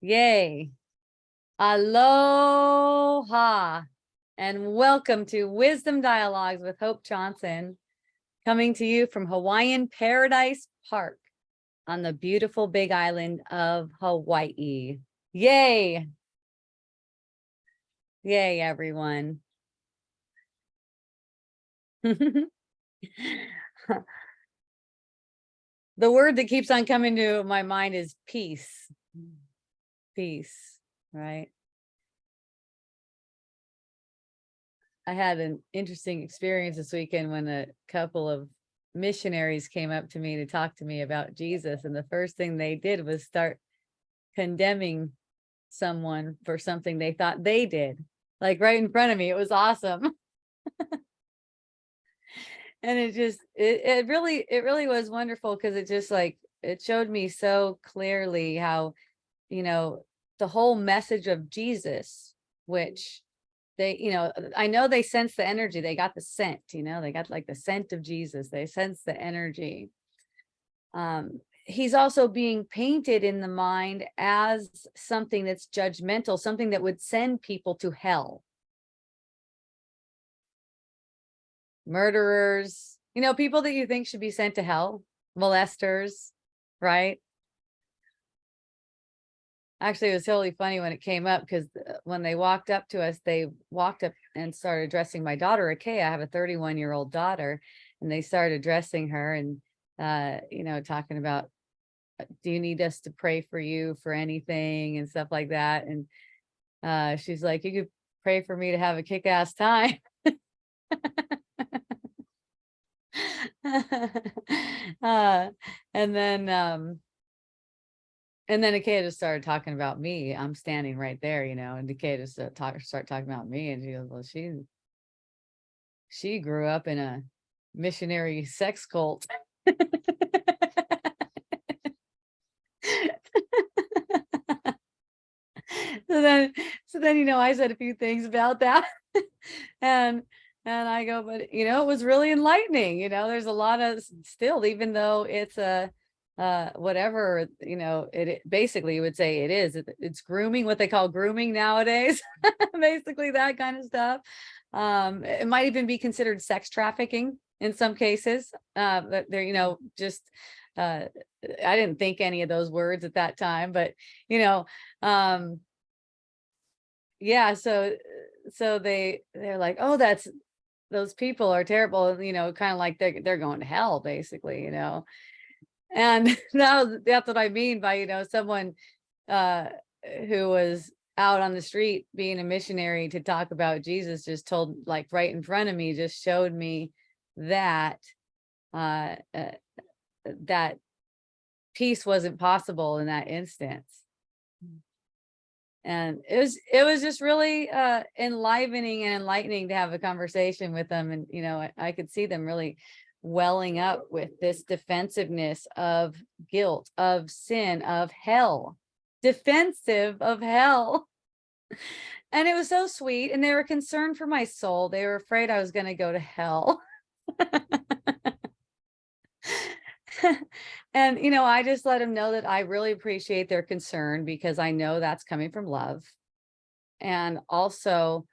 Yay. Aloha. And welcome to Wisdom Dialogues with Hope Johnson, coming to you from Hawaiian Paradise Park on the beautiful Big Island of Hawaii. Yay. Yay, everyone. The word that keeps on coming to my mind is peace. Peace, right? I had an interesting experience this weekend when a couple of missionaries came up to me to talk to me about Jesus. And the first thing they did was start condemning someone for something they thought they did, like right in front of me. It was awesome. And it really was wonderful, because it just it showed me so clearly how, the whole message of Jesus, which they, I know they sense the energy. They got the scent, they got like the scent of Jesus. They sense the energy. He's also being painted in the mind as something that's judgmental, something that would send people to hell. Murderers, people that you think should be sent to hell, molesters, right? Actually, it was totally funny when it came up, because when they walked up to us, they walked up and started addressing my daughter, Akea. I have a 31-year-old daughter, and they started addressing her and, talking about, do you need us to pray for you for anything and stuff like that? And she's like, you could pray for me to have a kick-ass time. uh, and then Akea just started talking about me. I'm standing right there, and Akea just start talking about me, and she goes, well, she grew up in a missionary sex cult. So then I said a few things about that. and I go, but it was really enlightening. There's a lot of still, even though it's a whatever, it basically you would say it's grooming, what they call grooming nowadays. Basically that kind of stuff. It might even be considered sex trafficking in some cases. But they're, just I didn't think any of those words at that time, but yeah, so they're like, oh, those people are terrible, kind of like they're going to hell, basically. And that's what I mean by, someone uh who was out on the street being a missionary to talk about Jesus, just told, like, right in front of me, just showed me that uh, uh that peace wasn't possible in that instance. And it was just really enlivening and enlightening to have a conversation with them. And I could see them really welling up with this defensiveness of guilt, of sin, of hell, defensive of hell. And it was so sweet, and they were concerned for my soul. They were afraid I was going to go to hell. And I just let them know that I really appreciate their concern, because I know that's coming from love. And also,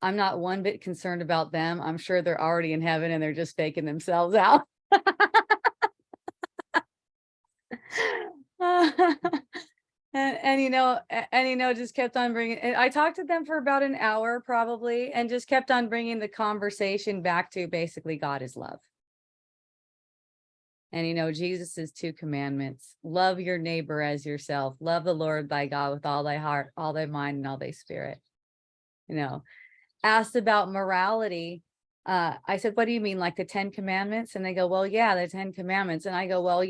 I'm not one bit concerned about them. I'm sure they're already in heaven and they're just faking themselves out. And just kept on bringing, and I talked to them for about an hour probably, and just kept on bringing the conversation back to basically God is love. And Jesus's 2 commandments: love your neighbor as yourself, love the Lord thy God with all thy heart, all thy mind, and all thy spirit. Asked about morality. I said, what do you mean, like the 10 commandments? And they go, well, yeah, the 10 commandments. And I go, well,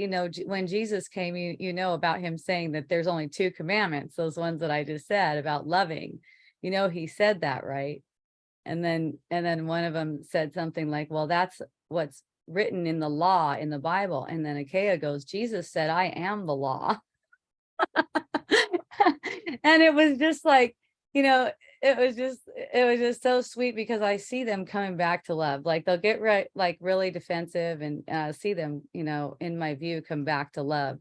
when Jesus came, you know about him saying that there's only 2 commandments, those ones that I just said about loving. He said that, right? And then one of them said something like, well, that's what's written in the law in the Bible. And then Akea goes, Jesus said, I am the law. And it was just like, it was just so sweet, because I see them coming back to love. Like they'll get really defensive, and see them, in my view, come back to love.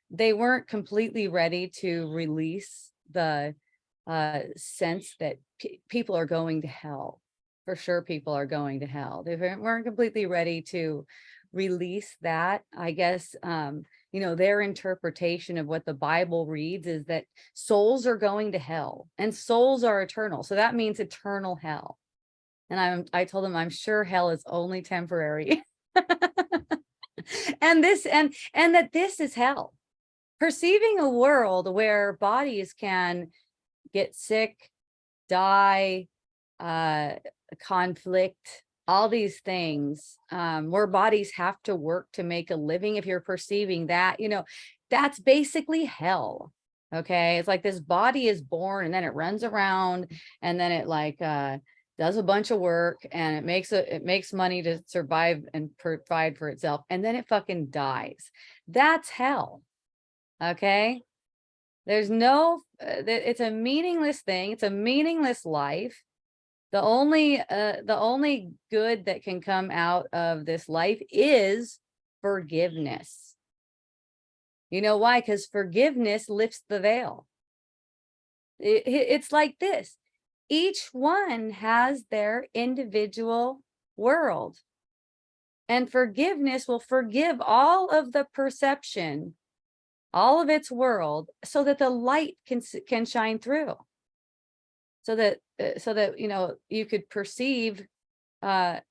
They weren't completely ready to release the sense that people are going to hell. For sure, people are going to hell. They weren't completely ready to release that. I guess, their interpretation of what the Bible reads is that souls are going to hell and souls are eternal. So that means eternal hell. And I told them, I'm sure hell is only temporary. And that this is hell. Perceiving a world where bodies can get sick, die, conflict, all these things, where bodies have to work to make a living. If you're perceiving that, that's basically hell. Okay. It's like this body is born and then it runs around and then it does a bunch of work and it makes money to survive and provide for itself. And then it fucking dies. That's hell. Okay. There's no, it's a meaningless thing. It's a meaningless life. The only good that can come out of this life is forgiveness. You know why? Because forgiveness lifts the veil. It's like this. Each one has their individual world. And forgiveness will forgive all of the perception, all of its world, so that the light can shine through. So that you could perceive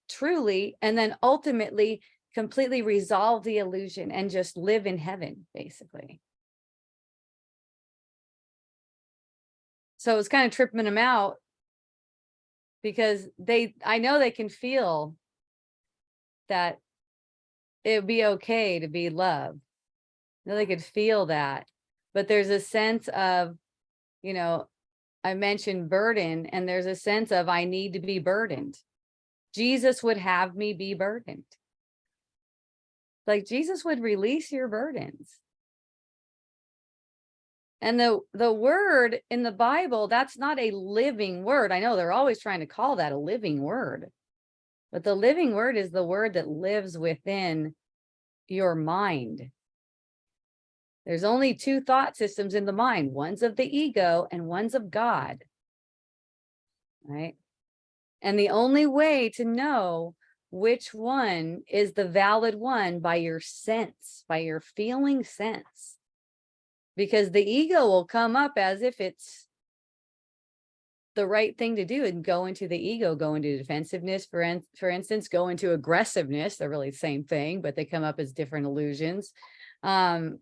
truly, and then ultimately completely resolve the illusion and just live in heaven, basically. So it's kind of tripping them out because I know they can feel that it would be okay to be loved. They could feel that, but there's a sense of, I mentioned burden, and there's a sense of, I need to be burdened. Jesus would have me be burdened. Like Jesus would release your burdens. And the word in the Bible, that's not a living word. I know they're always trying to call that a living word, but the living word is the word that lives within your mind. There's only two thought systems in the mind. One's of the ego and one's of God. Right? And the only way to know which one is the valid one by your sense, by your feeling sense. Because the ego will come up as if it's the right thing to do and go into the ego, go into defensiveness, for instance, go into aggressiveness. They're really the same thing, but they come up as different illusions. All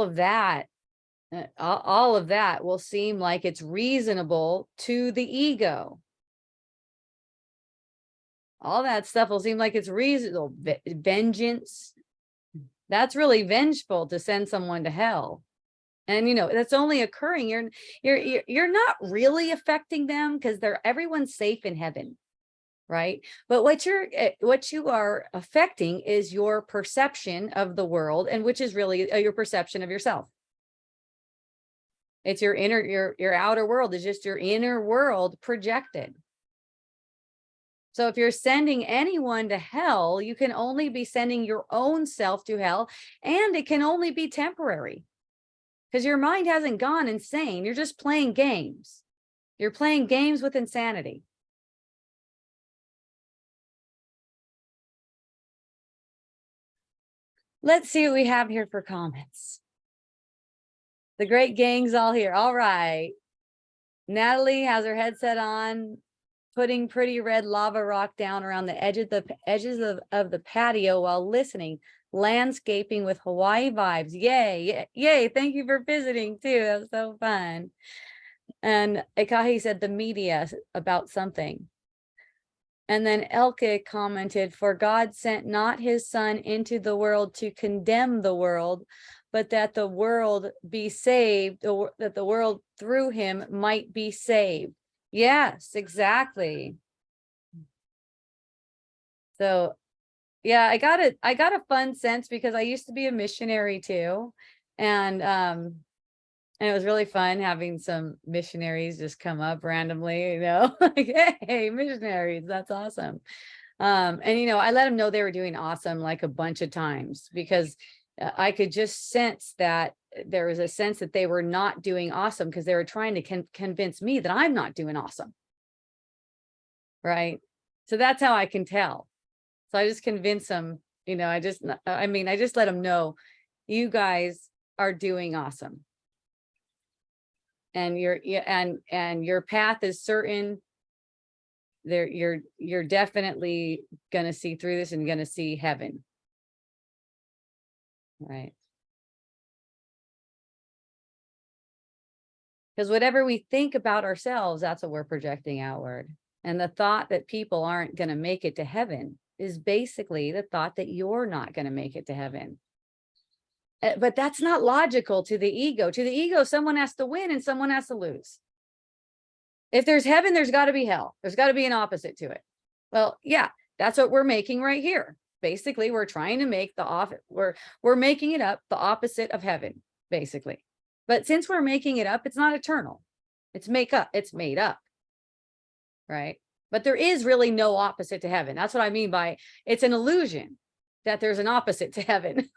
of that will seem like it's reasonable to the ego. All that stuff will seem like it's reasonable. Vengeance, that's really vengeful to send someone to hell. And that's only occurring. You're not really affecting them because everyone's safe in heaven, right? But what you are affecting is your perception of the world, and which is really your perception of yourself. It's your your outer world is just your inner world projected. So if you're sending anyone to hell, you can only be sending your own self to hell, and it can only be temporary because your mind hasn't gone insane. You're just playing games. You're playing games with insanity. Let's see what we have here for comments. The great gang's all here. All right. Natalie has her headset on, putting pretty red lava rock down around the edges of the patio while listening. Landscaping with Hawaii vibes. Yay. Yay. Thank you for visiting too. That was so fun. And Ekahi said the media about something. And then Elke commented, for God sent not his son into the world to condemn the world, but that the world be saved, or that the world through him might be saved. Yes, exactly. So yeah, I got a fun sense because I used to be a missionary too. And it was really fun having some missionaries just come up randomly, like, hey, missionaries, that's awesome. And I let them know they were doing awesome like a bunch of times because I could just sense that there was a sense that they were not doing awesome because they were trying to convince me that I'm not doing awesome. Right. So that's how I can tell. So I just convince them, you know, I just let them know you guys are doing awesome. And your path is certain. There, you're definitely gonna see through this and gonna see heaven. Right. Because whatever we think about ourselves, that's what we're projecting outward. And the thought that people aren't going to make it to heaven is basically the thought that you're not going to make it to heaven. But that's not logical to the ego. To the ego, someone has to win and someone has to lose. If there's heaven, there's got to be hell. There's got to be an opposite to it. Well, yeah, that's what we're making right here. Basically, we're trying to make we're making it up the opposite of heaven, basically. But since we're making it up, it's not eternal. It's made up. Right? But there is really no opposite to heaven. That's what I mean by it's an illusion that there's an opposite to heaven.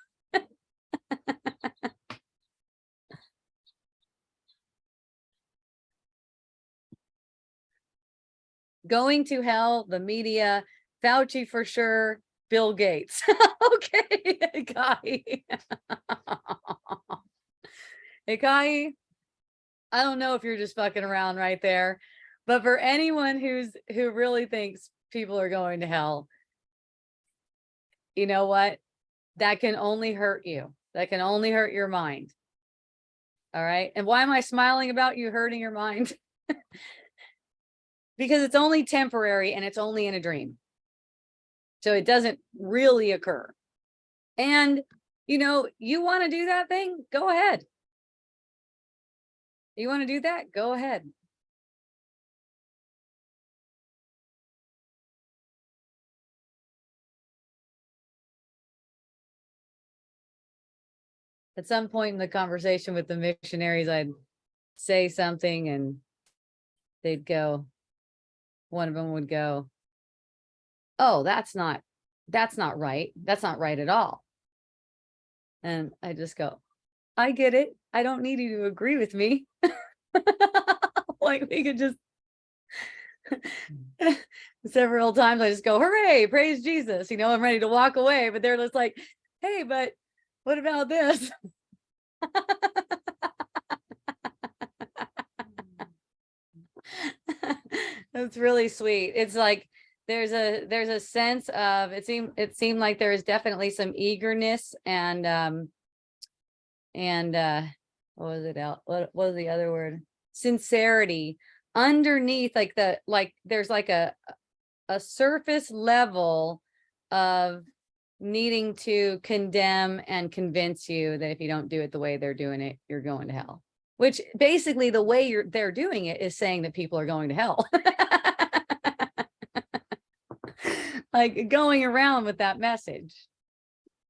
Going to hell, the media, Fauci for sure, Bill Gates. Okay, Kai. Hey, Kai, I don't know if you're just fucking around right there, but for anyone who really thinks people are going to hell, you know what? That can only hurt you. That can only hurt your mind. All right. And why am I smiling about you hurting your mind? Because it's only temporary and it's only in a dream. So it doesn't really occur. And, you know, you want to do that thing? Go ahead. You want to do that? Go ahead. At some point in the conversation with the missionaries, I'd say something and they'd go, one of them would go, oh, that's not right. That's not right at all. And I just go, I get it. I don't need you to agree with me. Like we could just several times I just go, hooray, praise Jesus. You know, I'm ready to walk away, but they're just like, hey, but what about this? That's really sweet. It's like there's a sense of it seemed like there is definitely some eagerness and what was it out? What was the other word? Sincerity underneath, like there's like a surface level of needing to condemn and convince you that if you don't do it the way they're doing it, you're going to hell. Which basically the way they're doing it is saying that people are going to hell. Like going around with that message.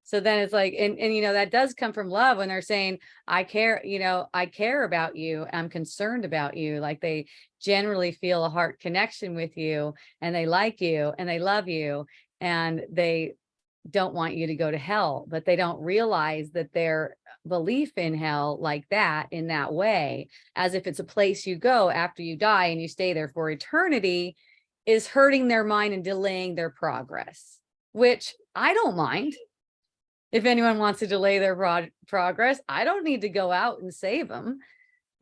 So then it's like, and you know, that does come from love when they're saying, I care, you know, I care about you. I'm concerned about you. Like they generally feel a heart connection with you and they like you and they love you and they don't want you to go to hell, but they don't realize that their belief in hell like that, in that way, as if it's a place you go after you die and you stay there for eternity, is hurting their mind and delaying their progress, which I don't mind. If anyone wants to delay their progress, I don't need to go out and save them.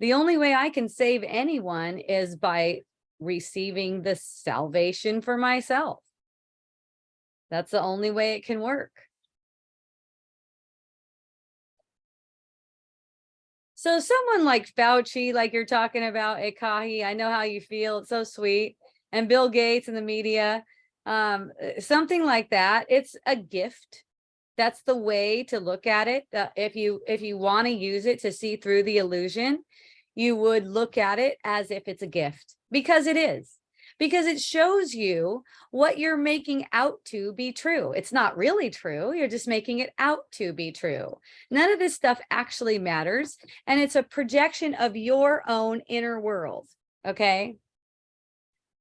The only way I can save anyone is by receiving the salvation for myself. That's the only way it can work. So someone like Fauci, like you're talking about, Ekahi, I know how you feel. It's so sweet. And Bill Gates and the media, something like that. It's a gift. That's the way to look at it. If you want to use it to see through the illusion, you would look at it as if it's a gift, because it is. Because it shows you what you're making out to be true. It's not really true. You're just making it out to be true. None of this stuff actually matters. And it's a projection of your own inner world. Okay.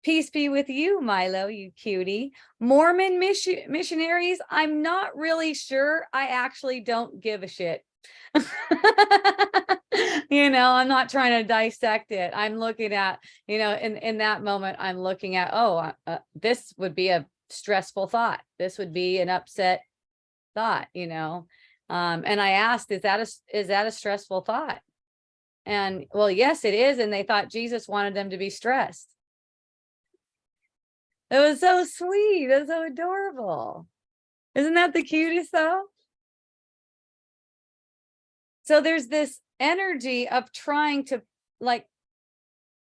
Peace be with you, Milo, you cutie. Mormon missionaries, I'm not really sure. I actually don't give a shit I'm not trying to dissect it. I'm looking at, in that moment, I'm looking at, this would be a stressful thought. This would be an upset thought, and I asked, is that a stressful thought? And well, yes, it is. And they thought Jesus wanted them to be stressed. It was so sweet. It was so adorable. Isn't that the cutest though? So there's this energy of trying to like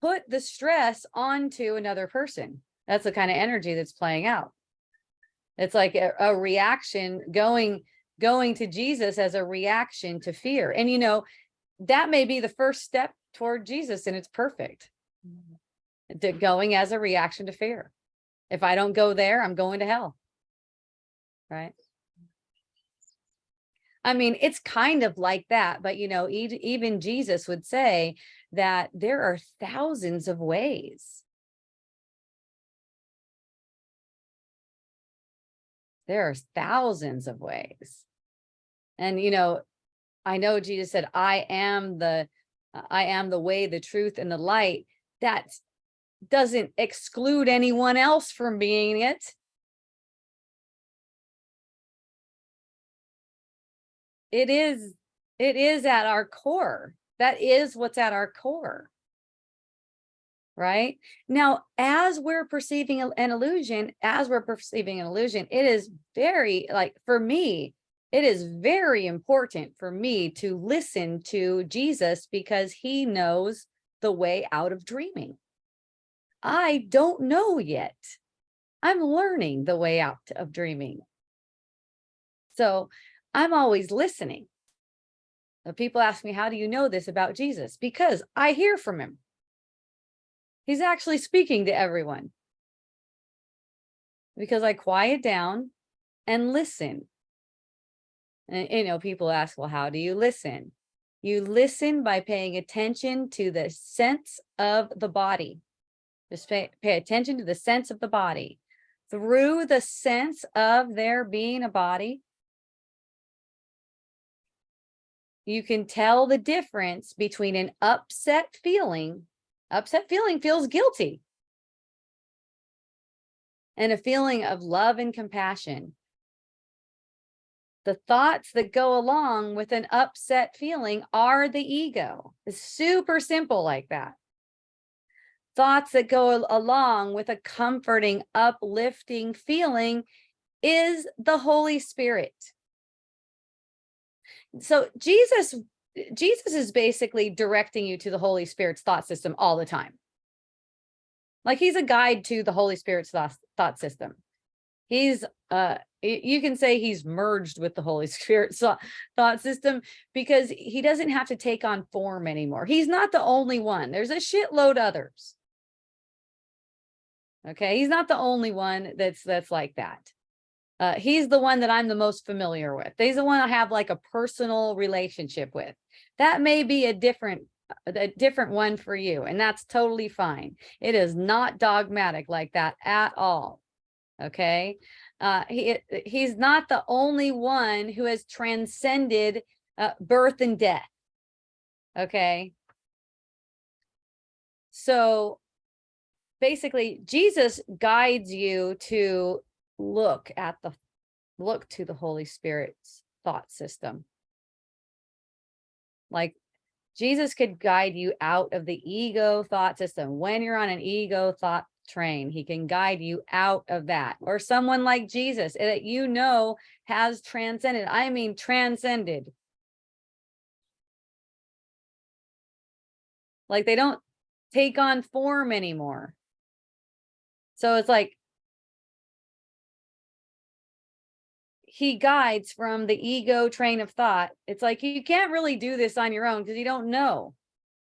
put the stress onto another person. That's the kind of energy that's playing out. It's like a reaction going to Jesus as a reaction to fear. And that may be the first step toward Jesus, and it's perfect. Going as a reaction to fear. If I don't go there, I'm going to hell. Right? I mean, it's kind of like that, but even Jesus would say that there are thousands of ways. There are thousands of ways. And I know Jesus said, I am the way, the truth, and the light. That doesn't exclude anyone else from being it. It is at our core. That is what's at our core. Right? Now, as we're perceiving an illusion, it is very, for me, it is very important for me to listen to Jesus because he knows the way out of dreaming. I don't know yet. I'm learning the way out of dreaming. So I'm always listening. People ask me, how do you know this about Jesus? Because I hear from him. He's actually speaking to everyone. Because I quiet down and listen. And people ask, well, how do you listen? You listen by paying attention to the sense of the body. Just pay attention to the sense of the body. Through the sense of there being a body, you can tell the difference between an upset feeling. Upset feeling feels guilty. And a feeling of love and compassion. The thoughts that go along with an upset feeling are the ego. It's super simple like that. Thoughts that go along with a comforting, uplifting feeling is the Holy Spirit. So Jesus is basically directing you to the Holy Spirit's thought system all the time. Like he's a guide to the Holy Spirit's thought system. He's you can say he's merged with the Holy Spirit's thought system because he doesn't have to take on form anymore. He's not the only one. There's a shitload others. Okay, he's not the only one that's like that. He's the one that I'm the most familiar with. He's the one I have like a personal relationship with. That may be a different one for you, and that's totally fine. It is not dogmatic like that at all. Okay, he's not the only one who has transcended birth and death. Okay, so basically, Jesus guides you to look to the Holy Spirit's thought system. Like Jesus could guide you out of the ego thought system. When you're on an ego thought train, he can guide you out of that. Or someone like Jesus that has transcended. I mean, transcended. Like they don't take on form anymore. So it's like he guides from the ego train of thought. It's like you can't really do this on your own because you don't know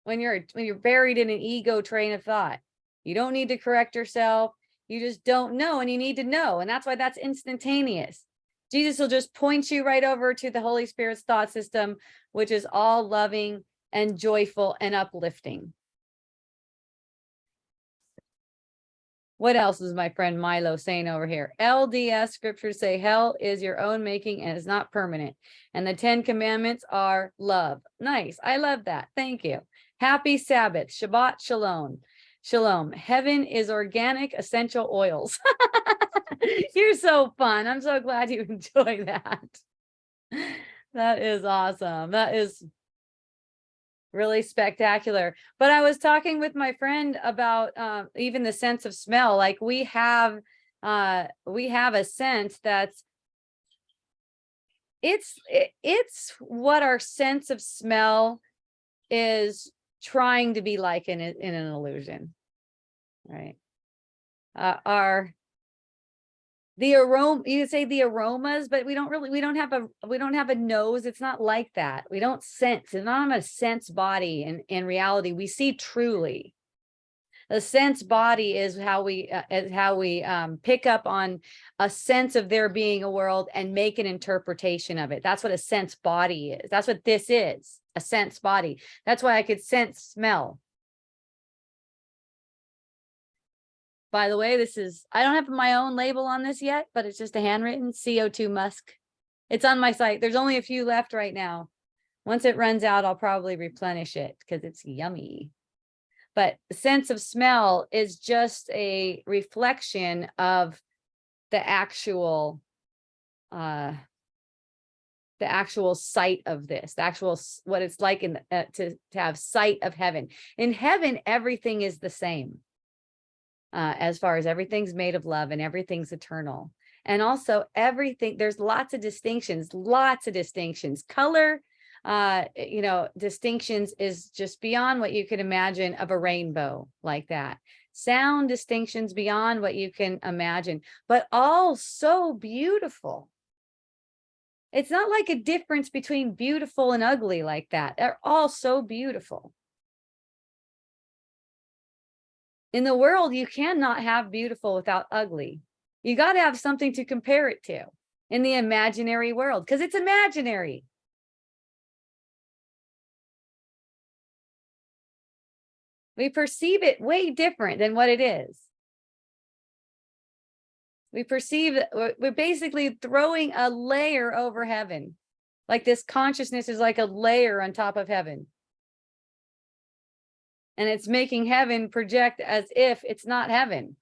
when you're buried in an ego train of thought. You don't need to correct yourself. You just don't know, and you need to know. And that's why that's instantaneous. Jesus will just point you right over to the Holy Spirit's thought system, which is all loving and joyful and uplifting. What else is my friend Milo saying over here? LDS scriptures say hell is your own making and is not permanent. And the 10 commandments are love. Nice. I love that. Thank you. Happy Sabbath. Shabbat Shalom. Shalom. Heaven is organic essential oils. You're so fun. I'm so glad you enjoy that. That is awesome. That is really spectacular. But I was talking with my friend about even the sense of smell. Like we have a sense that's it's what our sense of smell is trying to be like in an illusion, right? The aroma, you could say the aromas, but we don't have a nose. It's not like that. We don't sense. It's not a sense body in reality. We see truly. The sense body is how we pick up on a sense of there being a world and make an interpretation of it. That's what a sense body is. That's what this is, a sense body. That's why I could sense smell. By the way, I don't have my own label on this yet, but it's just a handwritten CO2 musk. It's on my site. There's only a few left right now. Once it runs out, I'll probably replenish it because it's yummy. But the sense of smell is just a reflection of the actual sight of this, the actual what it's like to have sight of heaven. In heaven, everything is the same. As far as everything's made of love and everything's eternal. And also everything, there's lots of distinctions. Color, distinctions is just beyond what you could imagine of a rainbow like that. Sound distinctions beyond what you can imagine, but all so beautiful. It's not like a difference between beautiful and ugly like that. They're all so beautiful. In the world, you cannot have beautiful without ugly. You got to have something to compare it to in the imaginary world, because it's imaginary. We perceive it way different than what it is. We perceive we're basically throwing a layer over heaven. Like this consciousness is like a layer on top of heaven. And it's making heaven project as if it's not heaven.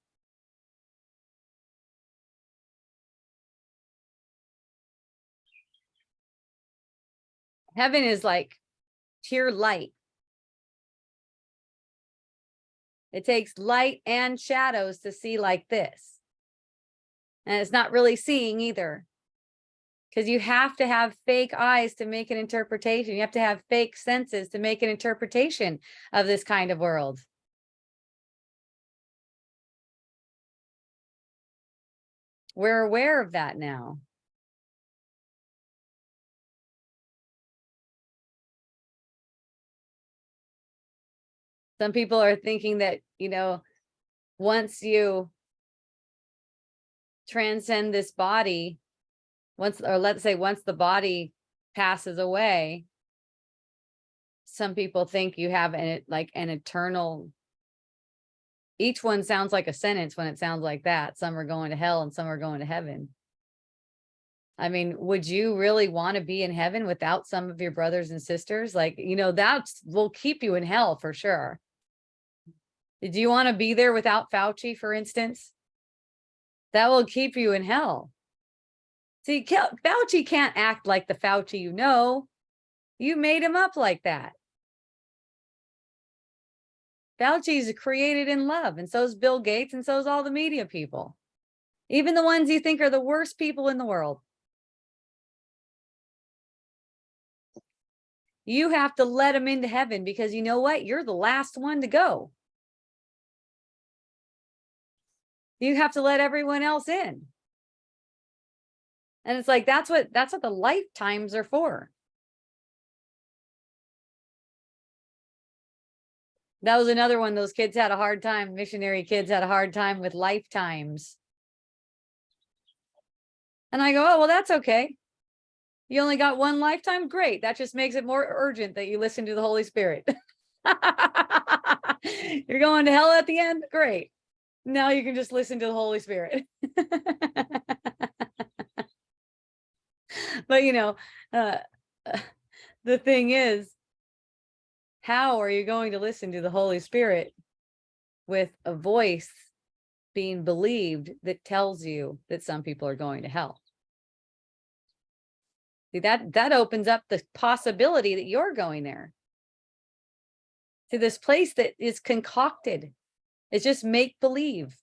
Heaven is like pure light. It takes light and shadows to see like this. And it's not really seeing either. Because you have to have fake eyes to make an interpretation. You have to have fake senses to make an interpretation of this kind of world. We're aware of that now. Some people are thinking that, once you transcend this body, once the body passes away, some people think you have an eternal, each one sounds like a sentence when it sounds like that. Some are going to hell and some are going to heaven. I mean, would you really want to be in heaven without some of your brothers and sisters? That will keep you in hell for sure. Did you want to be there without Fauci, for instance? That will keep you in hell. See, Fauci can't act like the Fauci you made him up like that. Fauci's created in love, and so is Bill Gates, and so is all the media people. Even the ones you think are the worst people in the world. You have to let them into heaven because you know what? You're the last one to go. You have to let everyone else in. And it's like, that's what the lifetimes are for. That was another one. Those kids had a hard time. Missionary kids had a hard time with lifetimes. And I go, oh, well, that's okay. You only got one lifetime? Great. That just makes it more urgent that you listen to the Holy Spirit. You're going to hell at the end? Great. Now you can just listen to the Holy Spirit. But uh, the thing is, how are you going to listen to the Holy Spirit with a voice being believed that tells you that some people are going to hell? See, that opens up the possibility that you're going there, to this place that is concocted. It's just make believe.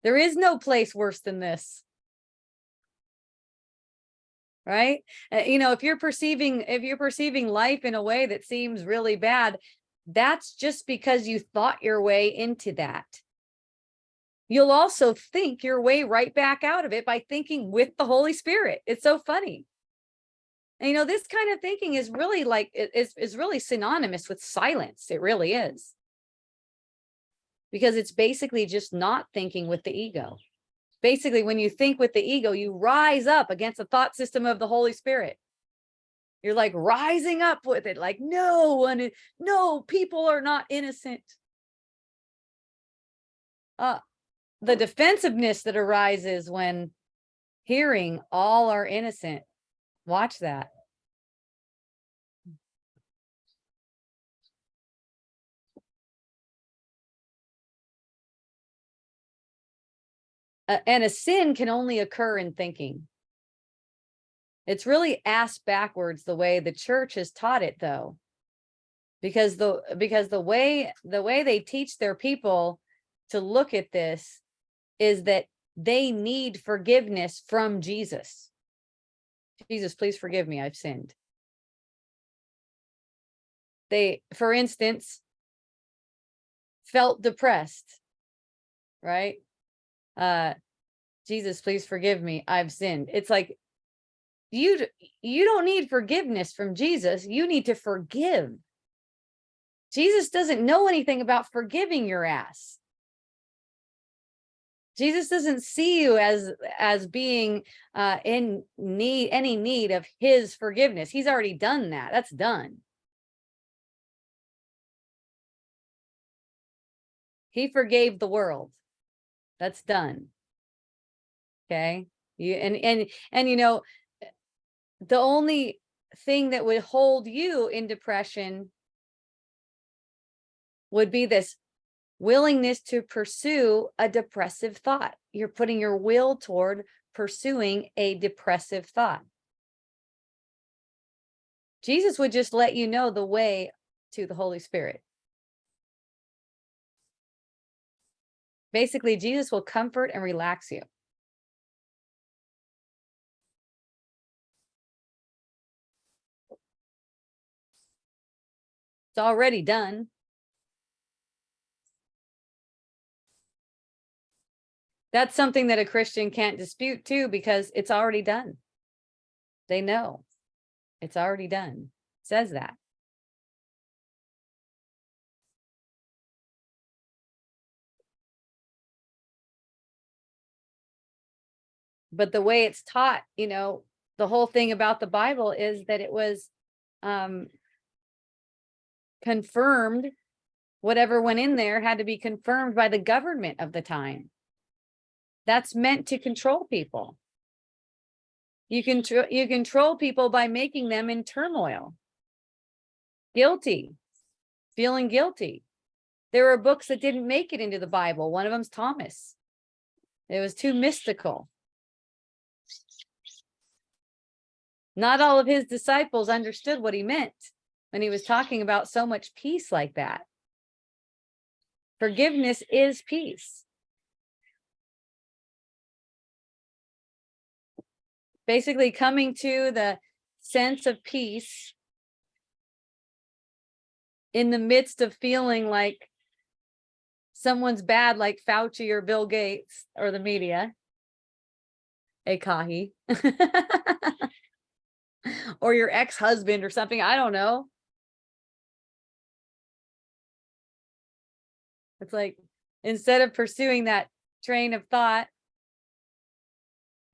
There is no place worse than this. Right? If you're perceiving life in a way that seems really bad, that's just because you thought your way into that. You'll also think your way right back out of it by thinking with the Holy Spirit. It's so funny. And this kind of thinking is really is really synonymous with silence. It really is. Because it's basically just not thinking with the ego. Basically, when you think with the ego, you rise up against the thought system of the Holy Spirit. You're like rising up with it, like, no, people are not innocent. The defensiveness that arises when hearing all are innocent. Watch that. And a sin can only occur in thinking. It's really ass backwards the way the church has taught it, though, because the way they teach their people to look at this is that they need forgiveness from Jesus. Jesus, please forgive me, I've sinned. They, for instance, felt depressed, right? Jesus, please forgive me, I've sinned. It's like, you don't need forgiveness from Jesus. You need to forgive. Jesus doesn't know anything about forgiving your ass. Jesus doesn't see you as being in any need of his forgiveness. He's already done that. That's done. He forgave the world. That's done. Okay? The only thing that would hold you in depression would be this willingness to pursue a depressive thought. You're putting your will toward pursuing a depressive thought. Jesus would just let you know the way to the Holy Spirit. Basically, Jesus will comfort and relax you. It's already done. That's something that a Christian can't dispute too, because it's already done. They know it's already done. It says that. But the way it's taught, the whole thing about the Bible is that it was confirmed. Whatever went in there had to be confirmed by the government of the time. That's meant to control people. You control people by making them in turmoil, guilty, feeling guilty. There were books that didn't make it into the Bible. One of them's Thomas. It was too mystical. Not all of his disciples understood what he meant when he was talking about so much peace like that. Forgiveness is peace. Basically, coming to the sense of peace in the midst of feeling like someone's bad, like Fauci or Bill Gates or the media, Kahi, or your ex-husband or something. I don't know. It's like, instead of pursuing that train of thought,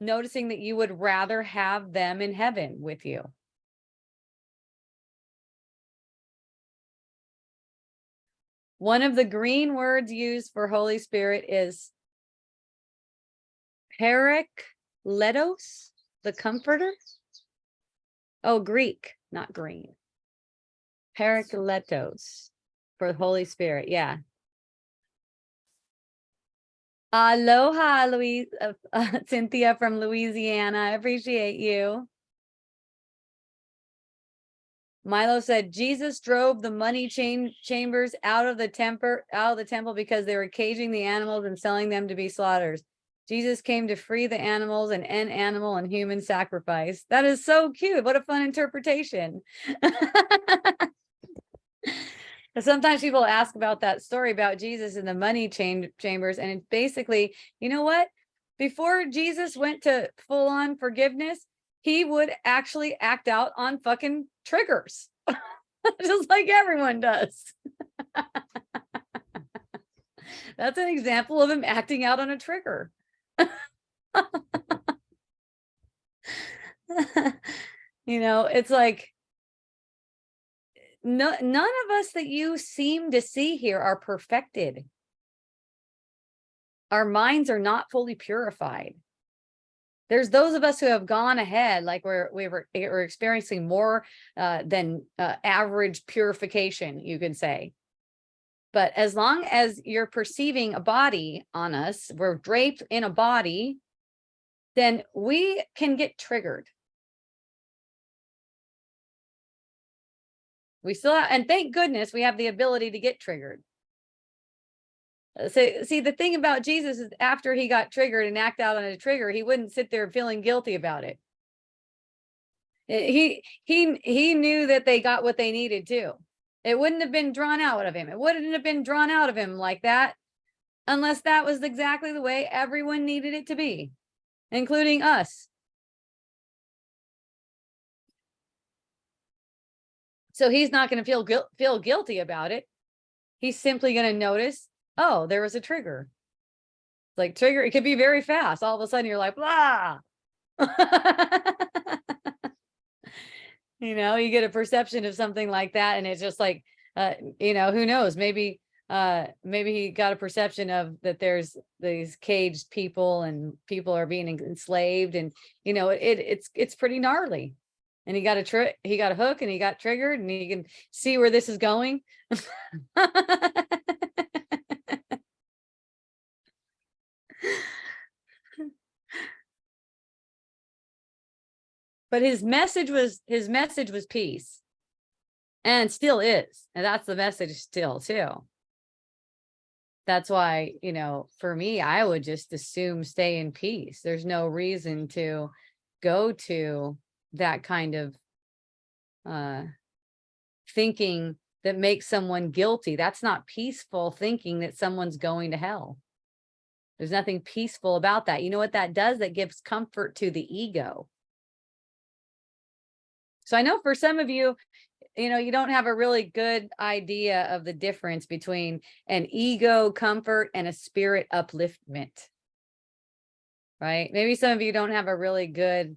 noticing that you would rather have them in heaven with you. One of the green words used for Holy Spirit is parakletos, the comforter. Oh, Greek, not green. Parakletos for the Holy Spirit. Yeah. Aloha, Louise, Cynthia from Louisiana. I appreciate you. Milo said Jesus drove the money chambers out of the temple because they were caging the animals and selling them to be slaughtered. Jesus came to free the animals and end animal and human sacrifice. That is so cute. What a fun interpretation. Sometimes people ask about that story about Jesus and the money chambers, and it's basically, you know what? Before Jesus went to full on forgiveness, he would actually act out on fucking triggers, just like everyone does. That's an example of him acting out on a trigger. You know, it's like, none of us that you seem to see here are perfected. Our minds are not fully purified. There's those of us who have gone ahead, like we're experiencing more than average purification, you could say. But as long as you're perceiving a body on us, we're draped in a body, then we can get triggered. We still have, and thank goodness we have the ability to get triggered. So, see, the thing about Jesus is after he got triggered and act out on a trigger, he wouldn't sit there feeling guilty about it. He knew that they got what they needed too. It wouldn't have been drawn out of him. It wouldn't have been drawn out of him like that unless that was exactly the way everyone needed it to be, including us. So he's not going to feel guilty about it. He's simply going to notice, oh, there was a trigger. Like trigger, it could be very fast. All of a sudden you're like, blah. You know, you get a perception of something like that, and it's just like, you know, who knows? Maybe he got a perception of that there's these caged people and people are being enslaved, and you know, it's pretty gnarly. And he got a hook, and he got triggered, and he can see where this is going. But his message was peace, and still is, and that's the message still too. That's why, you know, for me, I would just assume stay in peace. There's no reason to go to that kind of thinking that makes someone guilty. That's not peaceful thinking that someone's going to hell. There's nothing peaceful about that. You know what that does? That gives comfort to the ego. So I know for some of you, you know, you don't have a really good idea of the difference between an ego comfort and a spirit upliftment, right? Maybe some of you don't have a really good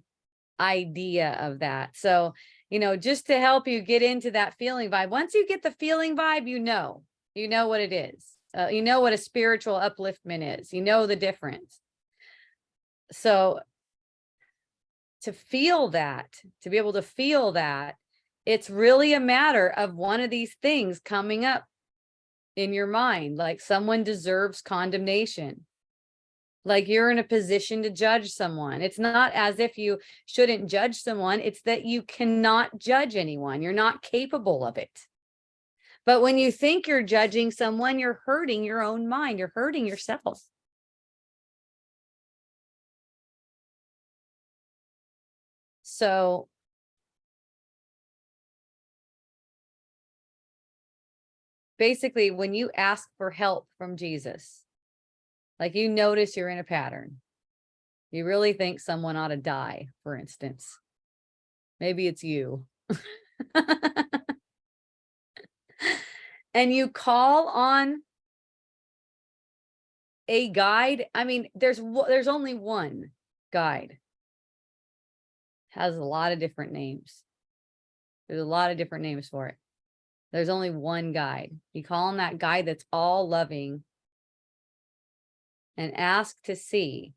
idea of that. So, you know, just to help you get into that feeling vibe, once you get the feeling vibe, you know what it is. You know what a spiritual upliftment is. You know the difference. So to feel that, to be able to feel that, it's really a matter of one of these things coming up in your mind, like someone deserves condemnation, like you're in a position to judge someone. It's not as if you shouldn't judge someone, it's that you cannot judge anyone. You're not capable of it. But when you think you're judging someone, you're hurting your own mind, you're hurting yourself. So basically, when you ask for help from Jesus, like you notice you're in a pattern, you really think someone ought to die, for instance. Maybe it's you. And you call on a guide. I mean, there's only one guide. Has a lot of different names. There's a lot of different names for it. There's only one guide. You call on that guide that's all loving and ask to see,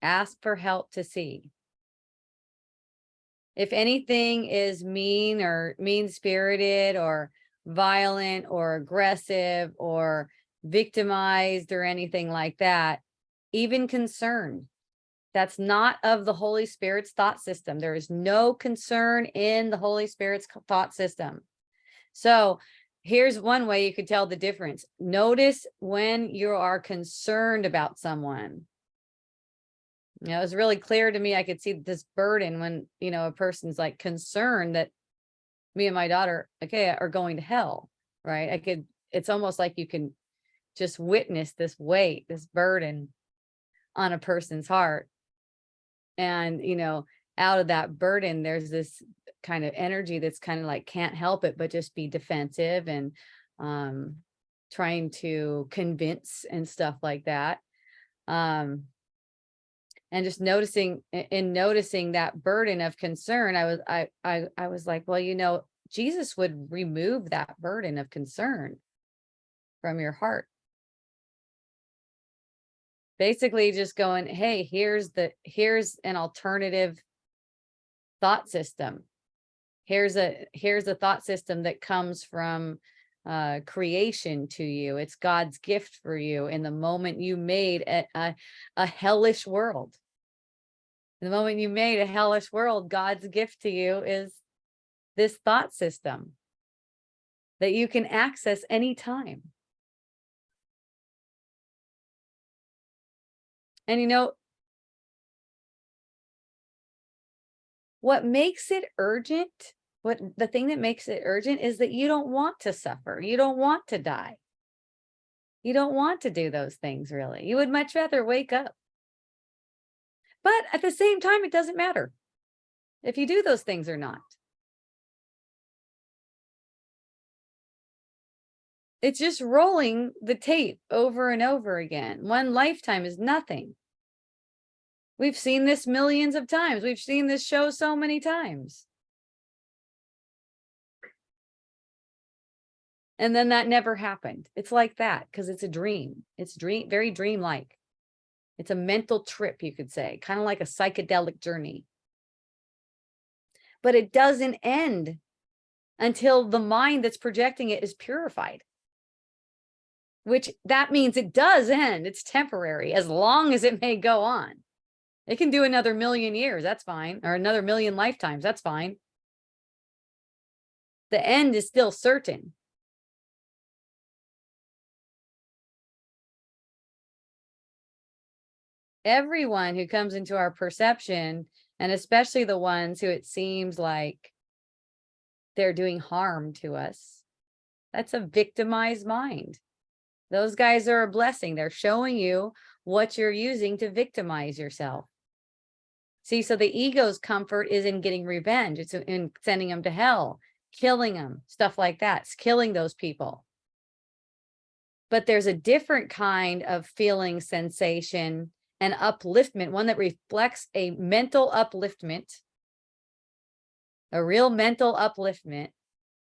ask for help to see. If anything is mean or mean-spirited or violent or aggressive or victimized or anything like that, even concerned, that's not of the Holy Spirit's thought system. There is no concern in the Holy Spirit's thought system. So here's one way you could tell the difference. Notice when you are concerned about someone. You know, it was really clear to me. I could see this burden when, you know, a person's like concerned that me and my daughter, okay, are going to hell, right? It's almost like you can just witness this weight, this burden on a person's heart. And, you know, out of that burden, there's this kind of energy that's kind of like can't help it but just be defensive and trying to convince and stuff like that. And just noticing that burden of concern, I was like, well, you know, Jesus would remove that burden of concern from your heart. Basically just going, hey, here's an alternative thought system. Here's a thought system that comes from creation to you. It's God's gift for you in the moment you made a hellish world. In the moment you made a hellish world, God's gift to you is this thought system that you can access anytime. And you know, what makes it urgent, the thing that makes it urgent is that you don't want to suffer. You don't want to die. You don't want to do those things, really. You would much rather wake up. But at the same time, it doesn't matter if you do those things or not. It's just rolling the tape over and over again. One lifetime is nothing. We've seen this millions of times. We've seen this show so many times. And then that never happened. It's like that because it's a dream. It's very dreamlike. It's a mental trip, you could say, kind of like a psychedelic journey. But it doesn't end until the mind that's projecting it is purified. Which that means it does end. It's temporary, as long as it may go on. It can do another 1,000,000 years, that's fine, or another 1,000,000 lifetimes, that's fine. The end is still certain. Everyone who comes into our perception, and especially the ones who it seems like they're doing harm to us, that's a victimized mind. Those guys are a blessing. They're showing you what you're using to victimize yourself. See, so the ego's comfort is in getting revenge. It's in sending them to hell, killing them, stuff like that. It's killing those people. But there's a different kind of feeling, sensation, and upliftment, one that reflects a mental upliftment, a real mental upliftment.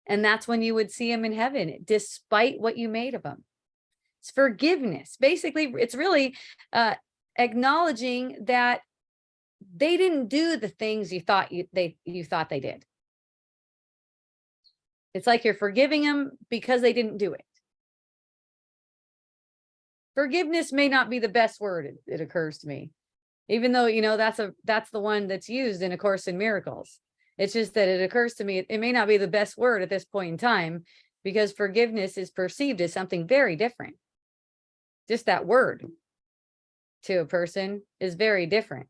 And that's when you would see them in heaven, despite what you made of them. It's forgiveness. Basically, it's really acknowledging that they didn't do the things you thought they did. It's like you're forgiving them because they didn't do it. Forgiveness may not be the best word, it occurs to me, even though, you know, that's the one that's used in A Course in Miracles. It's just that it occurs to me, it may not be the best word at this point in time, because forgiveness is perceived as something very different. Just that word to a person is very different.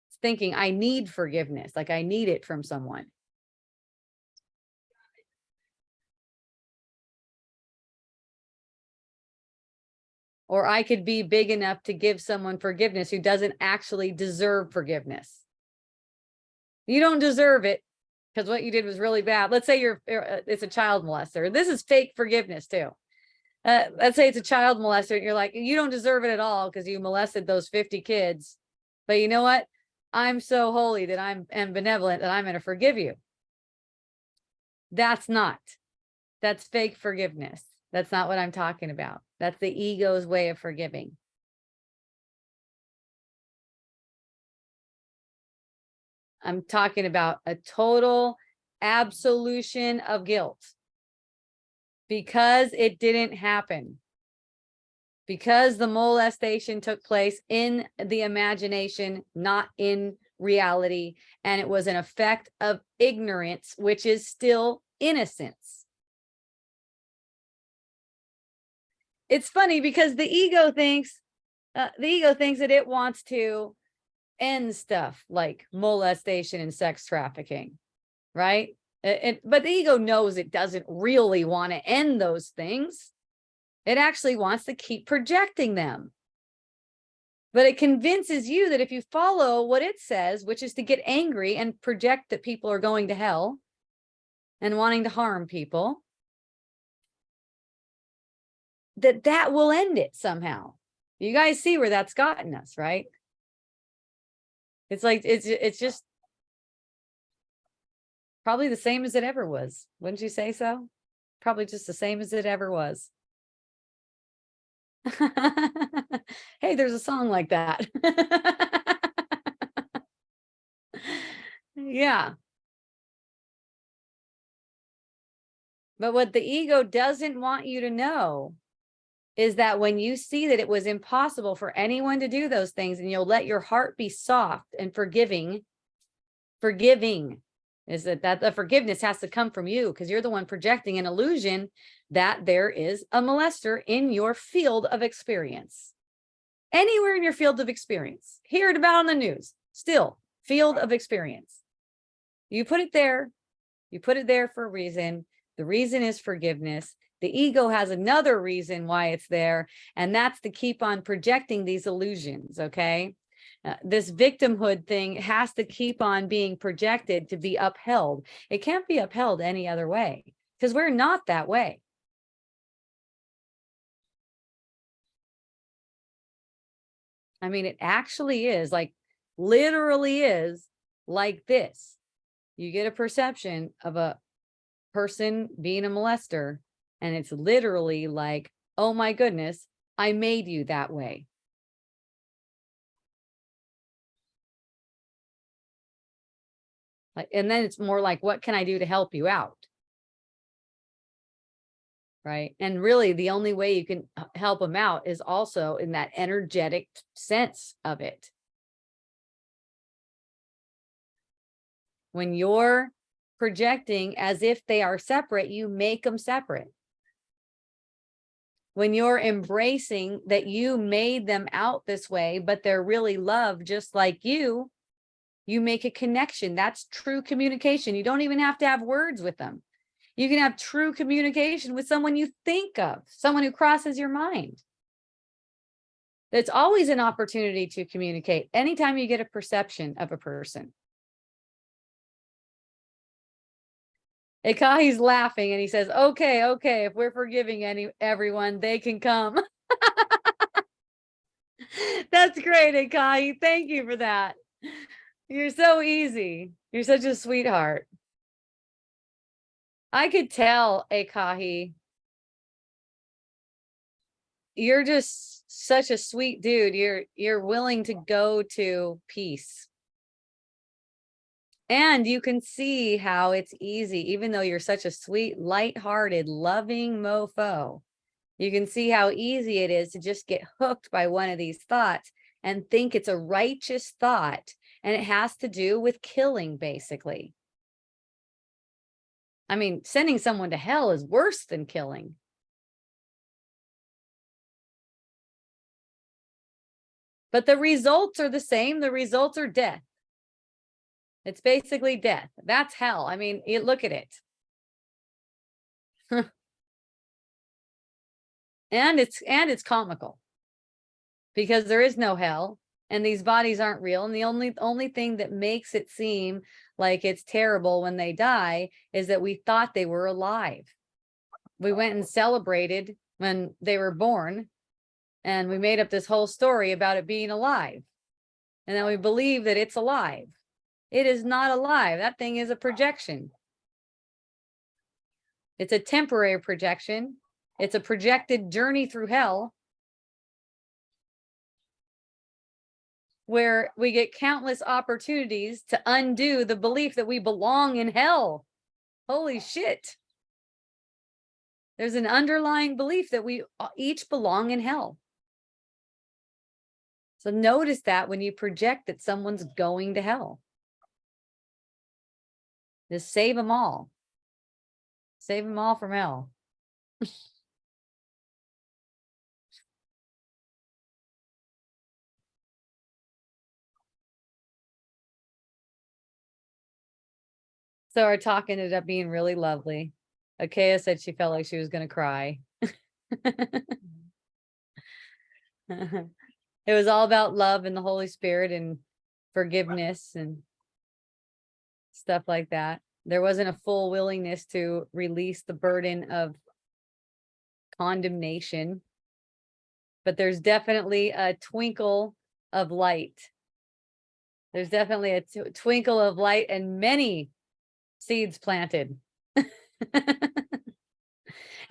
It's thinking, I need forgiveness, like I need it from someone. Or I could be big enough to give someone forgiveness who doesn't actually deserve forgiveness. You don't deserve it because what you did was really bad. Let's say it's a child molester. This is fake forgiveness too. Let's say it's a child molester and you're like, you don't deserve it at all because you molested those 50 kids. But you know what? I'm so holy that and benevolent that I'm going to forgive you. That's not. That's fake forgiveness. That's not what I'm talking about. That's the ego's way of forgiving. I'm talking about a total absolution of guilt because it didn't happen. Because the molestation took place in the imagination, not in reality, and it was an effect of ignorance, which is still innocence. It's funny because the ego thinks that it wants to end stuff like molestation and sex trafficking, right? But the ego knows it doesn't really want to end those things. It actually wants to keep projecting them. But it convinces you that if you follow what it says, which is to get angry and project that people are going to hell and wanting to harm people, that will end it somehow. You guys see where that's gotten us, right? It's like, it's just probably the same as it ever was. Wouldn't you say so? Probably just the same as it ever was. Hey, there's a song like that. Yeah. But what the ego doesn't want you to know is that when you see that it was impossible for anyone to do those things, and you'll let your heart be soft and forgiving is that the forgiveness has to come from you, because you're the one projecting an illusion that there is a molester in your field of experience. Anywhere in your field of experience, hear it about on the news, still field of experience. You put it there for a reason. The reason is forgiveness. The ego has another reason why it's there, and that's to keep on projecting these illusions, okay? This victimhood thing has to keep on being projected to be upheld. It can't be upheld any other way, because we're not that way. I mean, it actually is, like, literally is like this. You get a perception of a person being a molester, and it's literally like, oh my goodness, I made you that way. And then it's more like, what can I do to help you out? Right. And really, the only way you can help them out is also in that energetic sense of it. When you're projecting as if they are separate, you make them separate. When you're embracing that you made them out this way, but they're really loved just like you make a connection. That's true communication. You don't even have to have words with them. You can have true communication with someone you think of, someone who crosses your mind. There's always an opportunity to communicate anytime you get a perception of a person. Ekahi's laughing and he says, okay, if we're forgiving everyone, they can come. That's great, Ekahi. Thank you for that. You're so easy. You're such a sweetheart. I could tell, Ekahi, you're just such a sweet dude. You're willing to go to peace. And you can see how it's easy, even though you're such a sweet, lighthearted, loving mofo. You can see how easy it is to just get hooked by one of these thoughts and think it's a righteous thought. And it has to do with killing, basically. I mean, sending someone to hell is worse than killing. But the results are the same. The results are death. It's basically death. That's hell. I mean, look at it. And it's comical, because there is no hell and these bodies aren't real. And the only thing that makes it seem like it's terrible when they die is that we thought they were alive. We went and celebrated when they were born, and we made up this whole story about it being alive. And then we believe that it's alive. It is not alive. That thing is a projection. It's a temporary projection. It's a projected journey through hell where we get countless opportunities to undo the belief that we belong in hell. Holy shit. There's an underlying belief that we each belong in hell. So notice that when you project that someone's going to hell. Just save them all. Save them all from hell. So our talk ended up being really lovely. Akea said she felt like she was going to cry. It was all about love and the Holy Spirit and forgiveness and stuff like that. There wasn't a full willingness to release the burden of condemnation, but there's definitely a twinkle of light. There's definitely a twinkle of light and many seeds planted.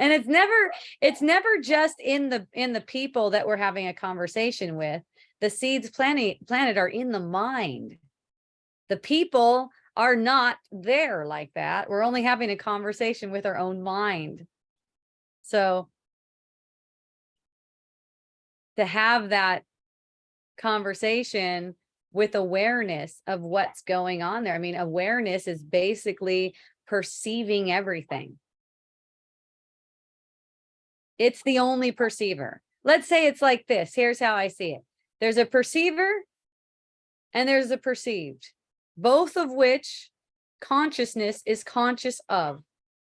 And it's never just in the people that we're having a conversation with. The seeds planted are in the mind. The people are not there like that. We're only having a conversation with our own mind. So to have that conversation with awareness of what's going on there. I mean, awareness is basically perceiving everything. It's the only perceiver. Let's say it's like this. Here's how I see it. There's a perceiver and there's a perceived, both of which consciousness is conscious of.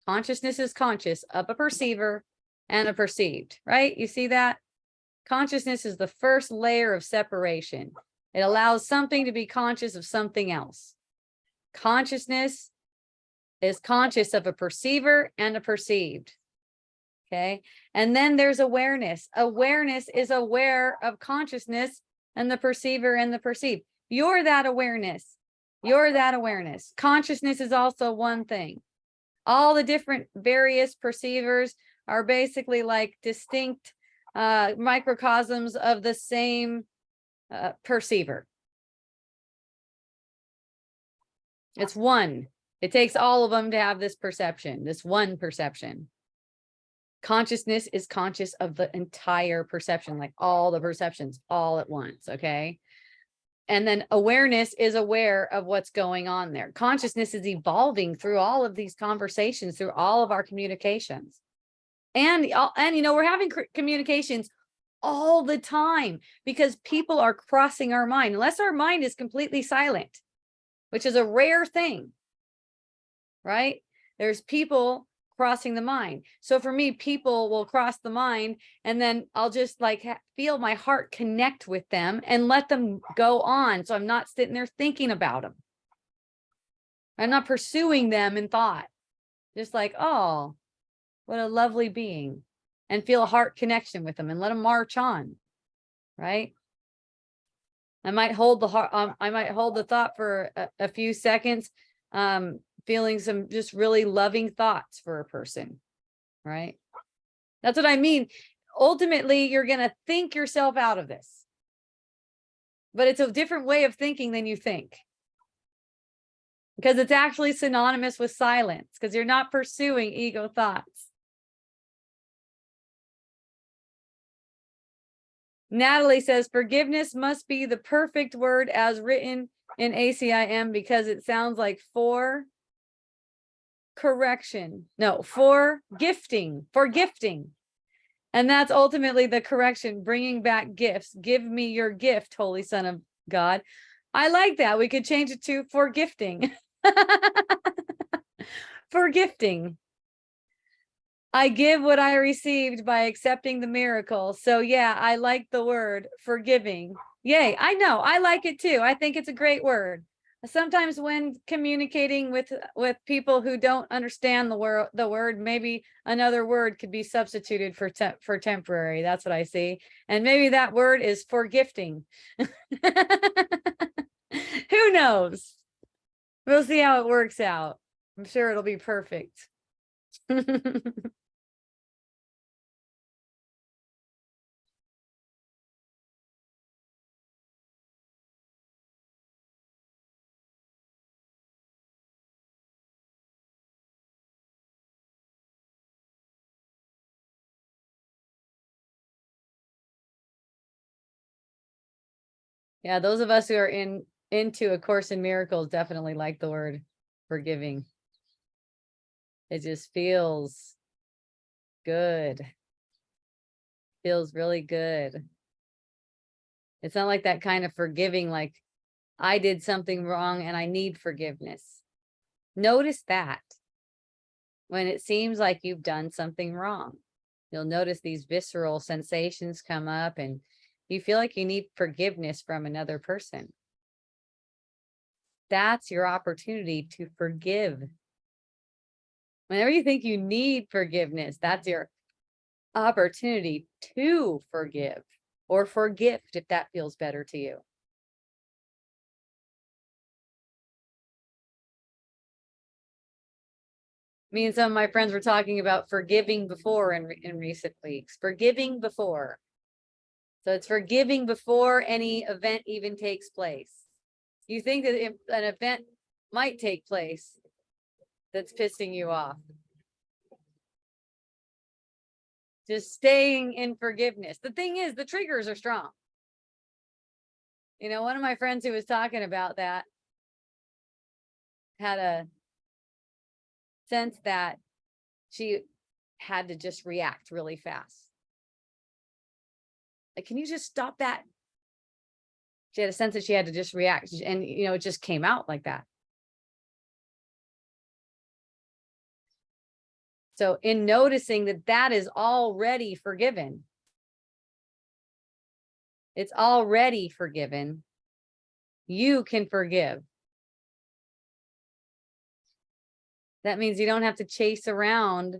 Consciousness is conscious of a perceiver and a perceived, right? You see that? Consciousness is the first layer of separation. It allows something to be conscious of something else. Consciousness is conscious of a perceiver and a perceived. Okay. And then there's awareness. Awareness is aware of consciousness and the perceiver and the perceived. You're that awareness. You're that awareness. Consciousness is also one thing. All the different various perceivers are basically like distinct microcosms of the same perceiver. It's one. It takes all of them to have this perception, this one perception. Consciousness is conscious of the entire perception, like all the perceptions all at once, okay? And then awareness is aware of what's going on there. Consciousness is evolving through all of these conversations, through all of our communications. And you know, we're having communications all the time because people are crossing our mind, unless our mind is completely silent, which is a rare thing, right? There's people crossing the mind. So for me, people will cross the mind and then I'll just like feel my heart connect with them and let them go on. So I'm not sitting there thinking about them. I'm not pursuing them in thought. Just like, oh, what a lovely being, and feel a heart connection with them and let them march on, right? I might hold the heart, I might hold the thought for a few seconds, feeling some just really loving thoughts for a person, right? That's what I mean. Ultimately, you're going to think yourself out of this, but it's a different way of thinking than you think, because it's actually synonymous with silence, because you're not pursuing ego thoughts. Natalie says, forgiveness must be the perfect word as written in ACIM because it sounds like for correction. No, for gifting. And that's ultimately the correction, bringing back gifts. Give me your gift, Holy Son of God. I like that. We could change it to for gifting. For gifting. I give what I received by accepting the miracle. So yeah, I like the word forgiving. Yay, I know. I like it too. I think it's a great word. Sometimes when communicating with people who don't understand the word, maybe another word could be substituted for temporary. That's what I see. And maybe that word is for gifting. Who knows? We'll see how it works out. I'm sure it'll be perfect. Yeah, those of us who are into A Course in Miracles definitely like the word forgiving. It just feels good. Feels really good. It's not like that kind of forgiving, like I did something wrong and I need forgiveness. Notice that when it seems like you've done something wrong, you'll notice these visceral sensations come up and you feel like you need forgiveness from another person. That's your opportunity to forgive. Whenever you think you need forgiveness, that's your opportunity to forgive or forgift if that feels better to you. Me and some of my friends were talking about forgiving before in recent weeks. Forgiving before. So it's forgiving before any event even takes place. You think that if an event might take place that's pissing you off. Just staying in forgiveness. The thing is, the triggers are strong. You know, one of my friends who was talking about that had a sense that she had to just react really fast. Like, can you just stop that? She had a sense that she had to just react, and you know, it just came out like that. So in noticing that that is already forgiven, it's already forgiven, you can forgive. That means you don't have to chase around,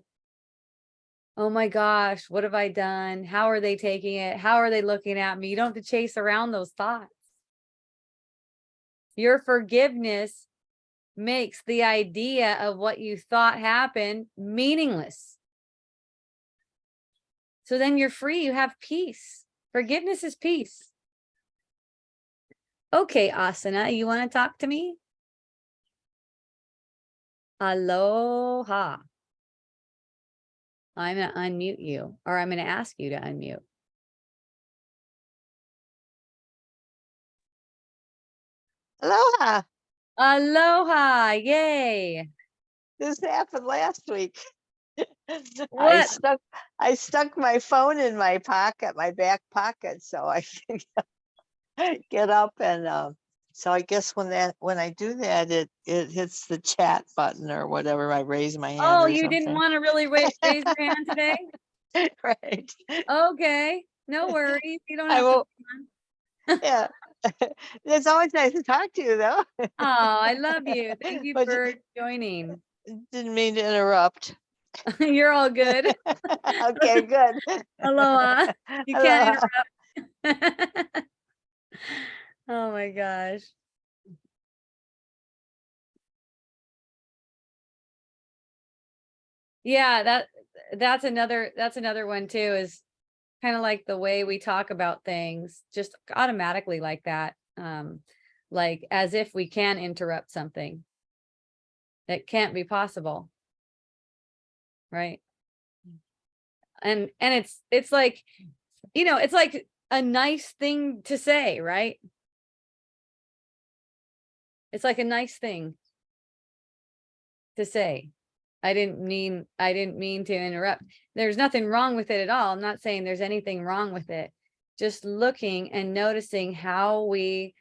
oh my gosh, what have I done? How are they taking it? How are they looking at me? You don't have to chase around those thoughts. Your forgiveness makes the idea of what you thought happened meaningless. So then you're free, you have peace. Forgiveness is peace. Okay, Asana, you want to talk to me? Aloha. I'm going to unmute you, or I'm going to ask you to unmute. Aloha. Aloha, yay. This happened last week. What? I stuck my phone in my pocket, my back pocket, so I can get up and so I guess when I do that, it hits the chat button or whatever. I raise my hand. Oh, or you something. didn't want to really raise your hand today? Right. Okay, no worries. You don't I have will. to. Yeah. It's always nice to talk to you, though. Oh, I love you. Thank you But for joining. didn't mean to interrupt. You're all good. Okay, good. Aloha. You can't Aloha. interrupt. Oh my gosh. Yeah, that's another one too, is kind of like the way we talk about things, just automatically like that. Like as if we can interrupt something. It can't be possible. Right. And it's like, you know, it's like a nice thing to say, right? It's like a nice thing to say. I didn't mean to interrupt. There's nothing wrong with it at all. I'm not saying there's anything wrong with it. Just looking and noticing how we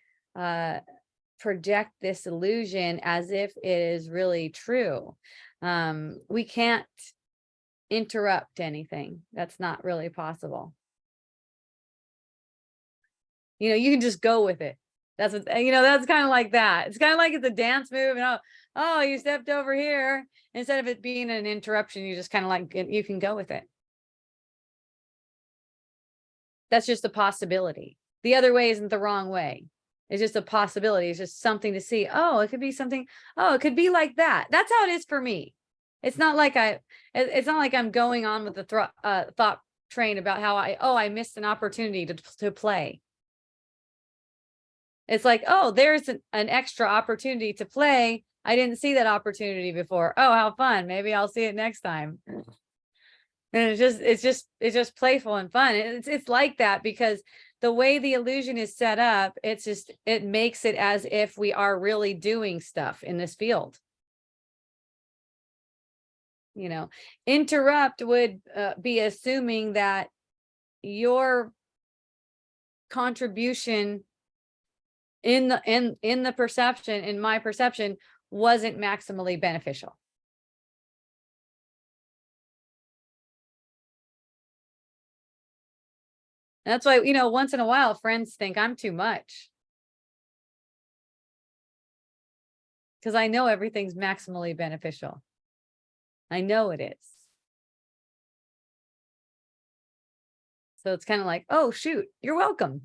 project this illusion as if it is really true. We can't interrupt anything. That's not really possible. You know, you can just go with it. That's what, you know, that's kind of like that. It's kind of like it's a dance move and oh, you stepped over here. Instead of it being an interruption, you just kind of like, you can go with it. That's just a possibility. The other way isn't the wrong way. It's just a possibility. It's just something to see. Oh, it could be something. Oh, it could be like that. That's how it is for me. It's not like it's not like I'm going on with the thought train about how I missed an opportunity to play. It's like, oh, there's an extra opportunity to play. I didn't see that opportunity before. Oh, how fun. Maybe I'll see it next time. And it's just playful and fun. It's like that because the way the illusion is set up, it makes it as if we are really doing stuff in this field. You know, interrupt would be assuming that your contribution in the perception, in my perception, wasn't maximally beneficial. That's why, once in a while, friends think I'm too much. Because I know everything's maximally beneficial. I know it is. So it's kind of like, oh, shoot, you're welcome.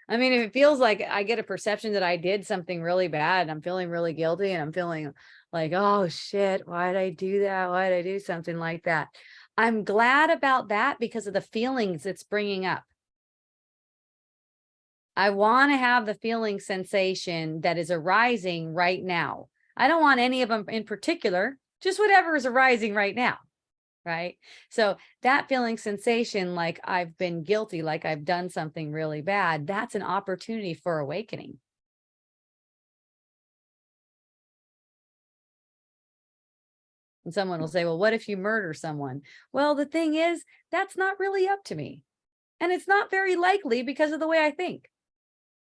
I mean, if it feels like I get a perception that I did something really bad, and I'm feeling really guilty and I'm feeling like, oh shit, why did I do that? Why did I do something like that? I'm glad about that because of the feelings it's bringing up. I want to have the feeling sensation that is arising right now. I don't want any of them in particular, just whatever is arising right now. Right. So that feeling sensation, like I've been guilty, like I've done something really bad, that's an opportunity for awakening. And someone will say, well, what if you murder someone? Well, the thing is, that's not really up to me. And it's not very likely because of the way I think.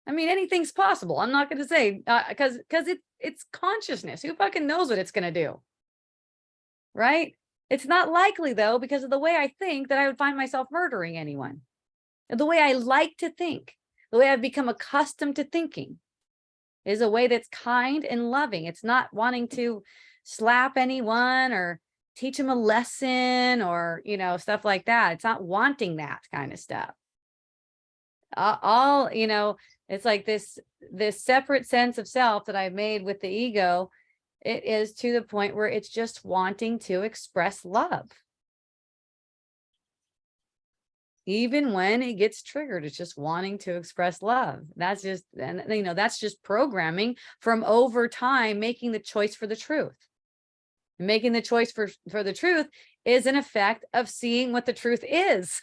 I mean, anything's possible. I'm not going to say because it's consciousness. Who fucking knows what it's going to do? Right. It's not likely, though, because of the way I think that I would find myself murdering anyone. And the way I like to think, the way I've become accustomed to thinking is a way that's kind and loving. It's not wanting to slap anyone or teach them a lesson or, stuff like that. It's not wanting that kind of stuff. It's like this separate sense of self that I've made with the ego. It is to the point where it's just wanting to express love. Even when it gets triggered, it's just wanting to express love. That's just programming from over time, making the choice for the truth. And making the choice for the truth is an effect of seeing what the truth is.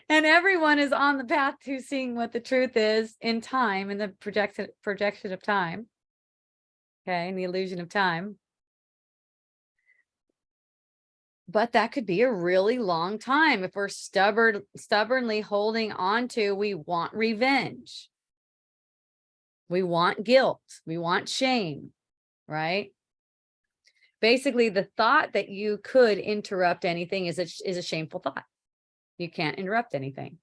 And everyone is on the path to seeing what the truth is in time, in the projection of time. Okay, and the illusion of time. But that could be a really long time if we're stubbornly holding on to, we want revenge. We want guilt. We want shame, right? Basically, the thought that you could interrupt anything is a shameful thought. You can't interrupt anything.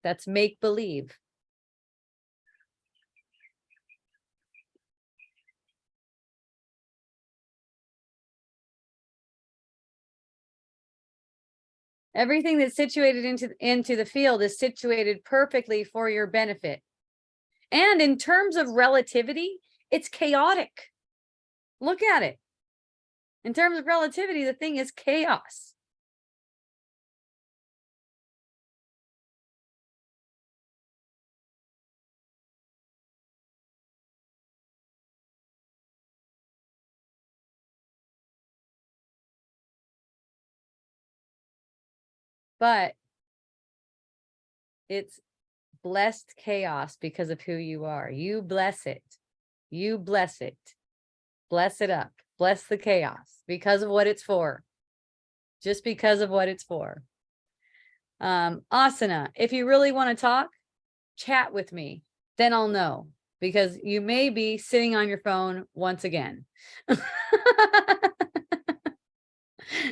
That's make believe. Everything that's situated into the field is situated perfectly for your benefit. And in terms of relativity, it's chaotic. Look at it. In terms of relativity, the thing is chaos. But it's blessed chaos because of who you are. You bless it. You bless it. Bless it up. Bless the chaos because of what it's for. Just because of what it's for. Asana, if you really want to talk, chat with me. Then I'll know, because you may be sitting on your phone once again.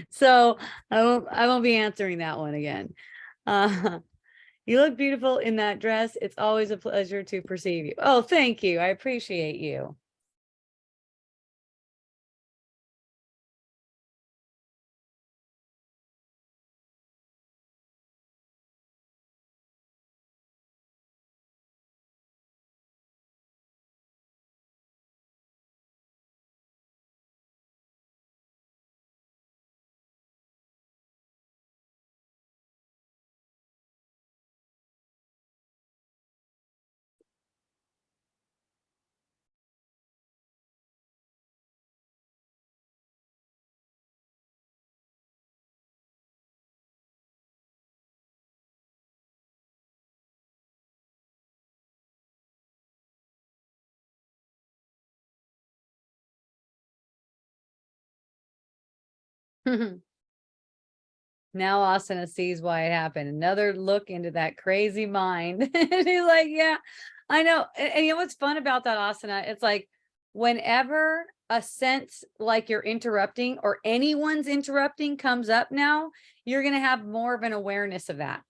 So I won't be answering that one again. You look beautiful in that dress. It's always a pleasure to perceive you. Oh, thank you. I appreciate you. Now Asana sees why it happened. Another look into that crazy mind. And he's like, yeah, I know. And you know what's fun about that asana? It's like whenever a sense like you're interrupting or anyone's interrupting comes up now, you're going to have more of an awareness of that.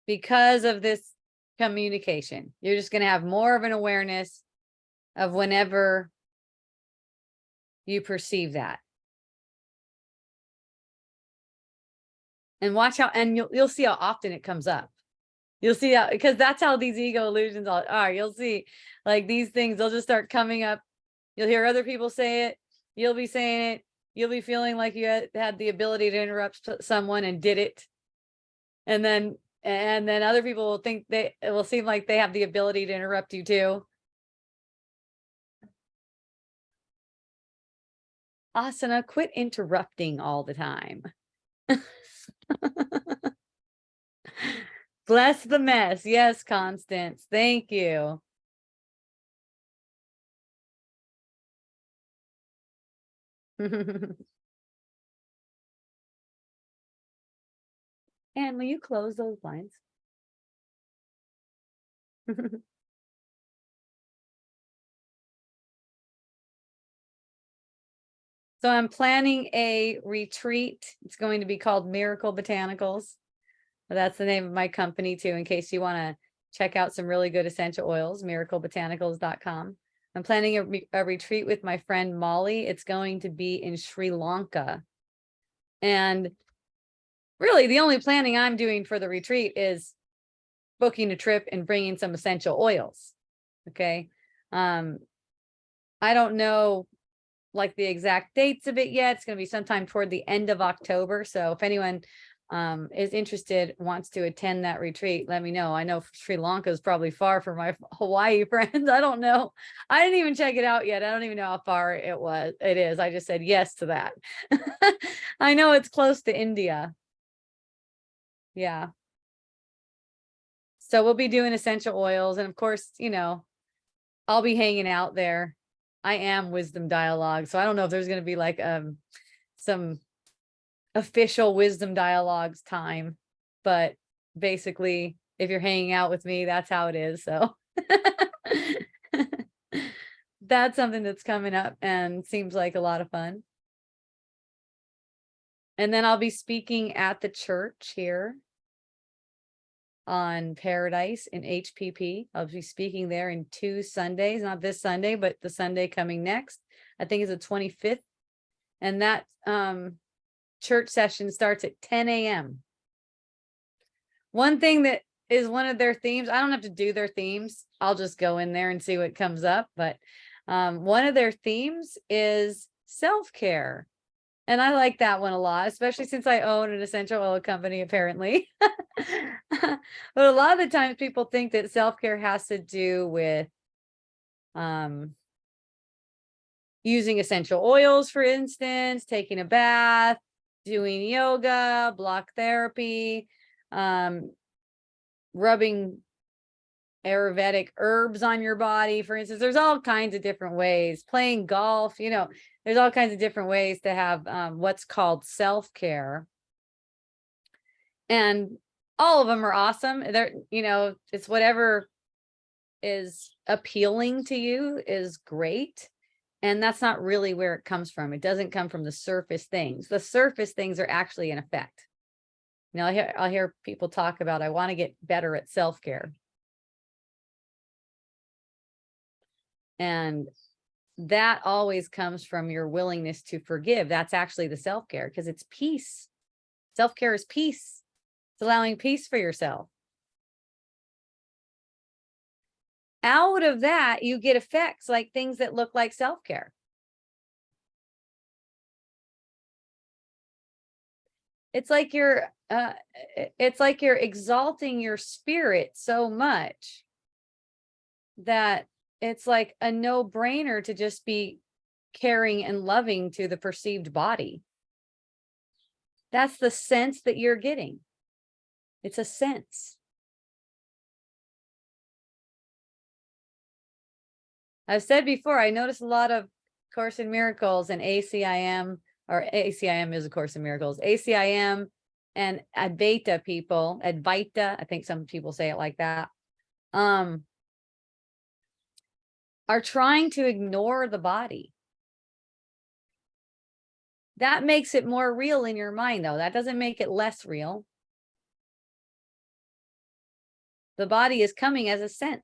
Because of this communication, you're just going to have more of an awareness of whenever you perceive that. And watch how, and you'll see how often it comes up. You'll see how, because that's how these ego illusions are. You'll see like these things, they'll just start coming up. You'll hear other people say it. You'll be saying it. You'll be feeling like you had the ability to interrupt someone and did it. And then other people will think it will seem like they have the ability to interrupt you too. Asana, quit interrupting all the time. Bless the mess. Yes, Constance. Thank you. And will you close those blinds? So I'm planning a retreat. It's going to be called Miracle Botanicals. That's the name of my company too, in case you want to check out some really good essential oils, miraclebotanicals.com. I'm planning a retreat with my friend Molly. It's going to be in Sri Lanka. And really the only planning I'm doing for the retreat is booking a trip and bringing some essential oils. Okay. I don't know like the exact dates of it yet. It's going to be sometime toward the end of October. So if anyone is interested, wants to attend that retreat, let me know. I know Sri Lanka is probably far from my Hawaii friends. I don't know. I didn't even check it out yet. I don't even know how far it is. I just said yes to that. I know it's close to India. Yeah. So we'll be doing essential oils. And of course, you know, I'll be hanging out there. I am Wisdom Dialogue. So I don't know if there's going to be like some official Wisdom Dialogues time, but basically if you're hanging out with me, that's how it is. So that's something that's coming up and seems like a lot of fun. And then I'll be speaking at the church here on Paradise in HPP. I'll be speaking there in 2 Sundays, not this Sunday, but the Sunday coming next. I think it's the 25th. And that church session starts at 10 a.m. One thing that is one of their themes, I don't have to do their themes. I'll just go in there and see what comes up. But one of their themes is self-care. And I like that one a lot, especially since I own an essential oil company, apparently. But a lot of the times people think that self-care has to do with using essential oils, for instance, taking a bath, doing yoga, block therapy, rubbing Ayurvedic herbs on your body, for instance. There's all kinds of different ways, playing golf, you know, there's all kinds of different ways to have what's called self-care. And all of them are awesome. They're, you know, it's whatever is appealing to you is great. And that's not really where it comes from. It doesn't come from the surface things. The surface things are actually an effect. You know, I'll hear people talk about, I want to get better at self-care. And that always comes from your willingness to forgive. That's actually the self-care, because it's peace. Self-care is peace. It's allowing peace for yourself. Out of that, you get effects like things that look like self-care. It's like you're exalting your spirit so much that it's like a no-brainer to just be caring and loving to the perceived body. That's the sense that you're getting. It's a sense. I've said before, I notice a lot of Course in Miracles and ACIM, or ACIM is a Course in Miracles, ACIM and Advaita people, Advaita, I think some people say it like that, are trying to ignore the body. That makes it more real in your mind, though. That doesn't make it less real. The body is coming as a sense.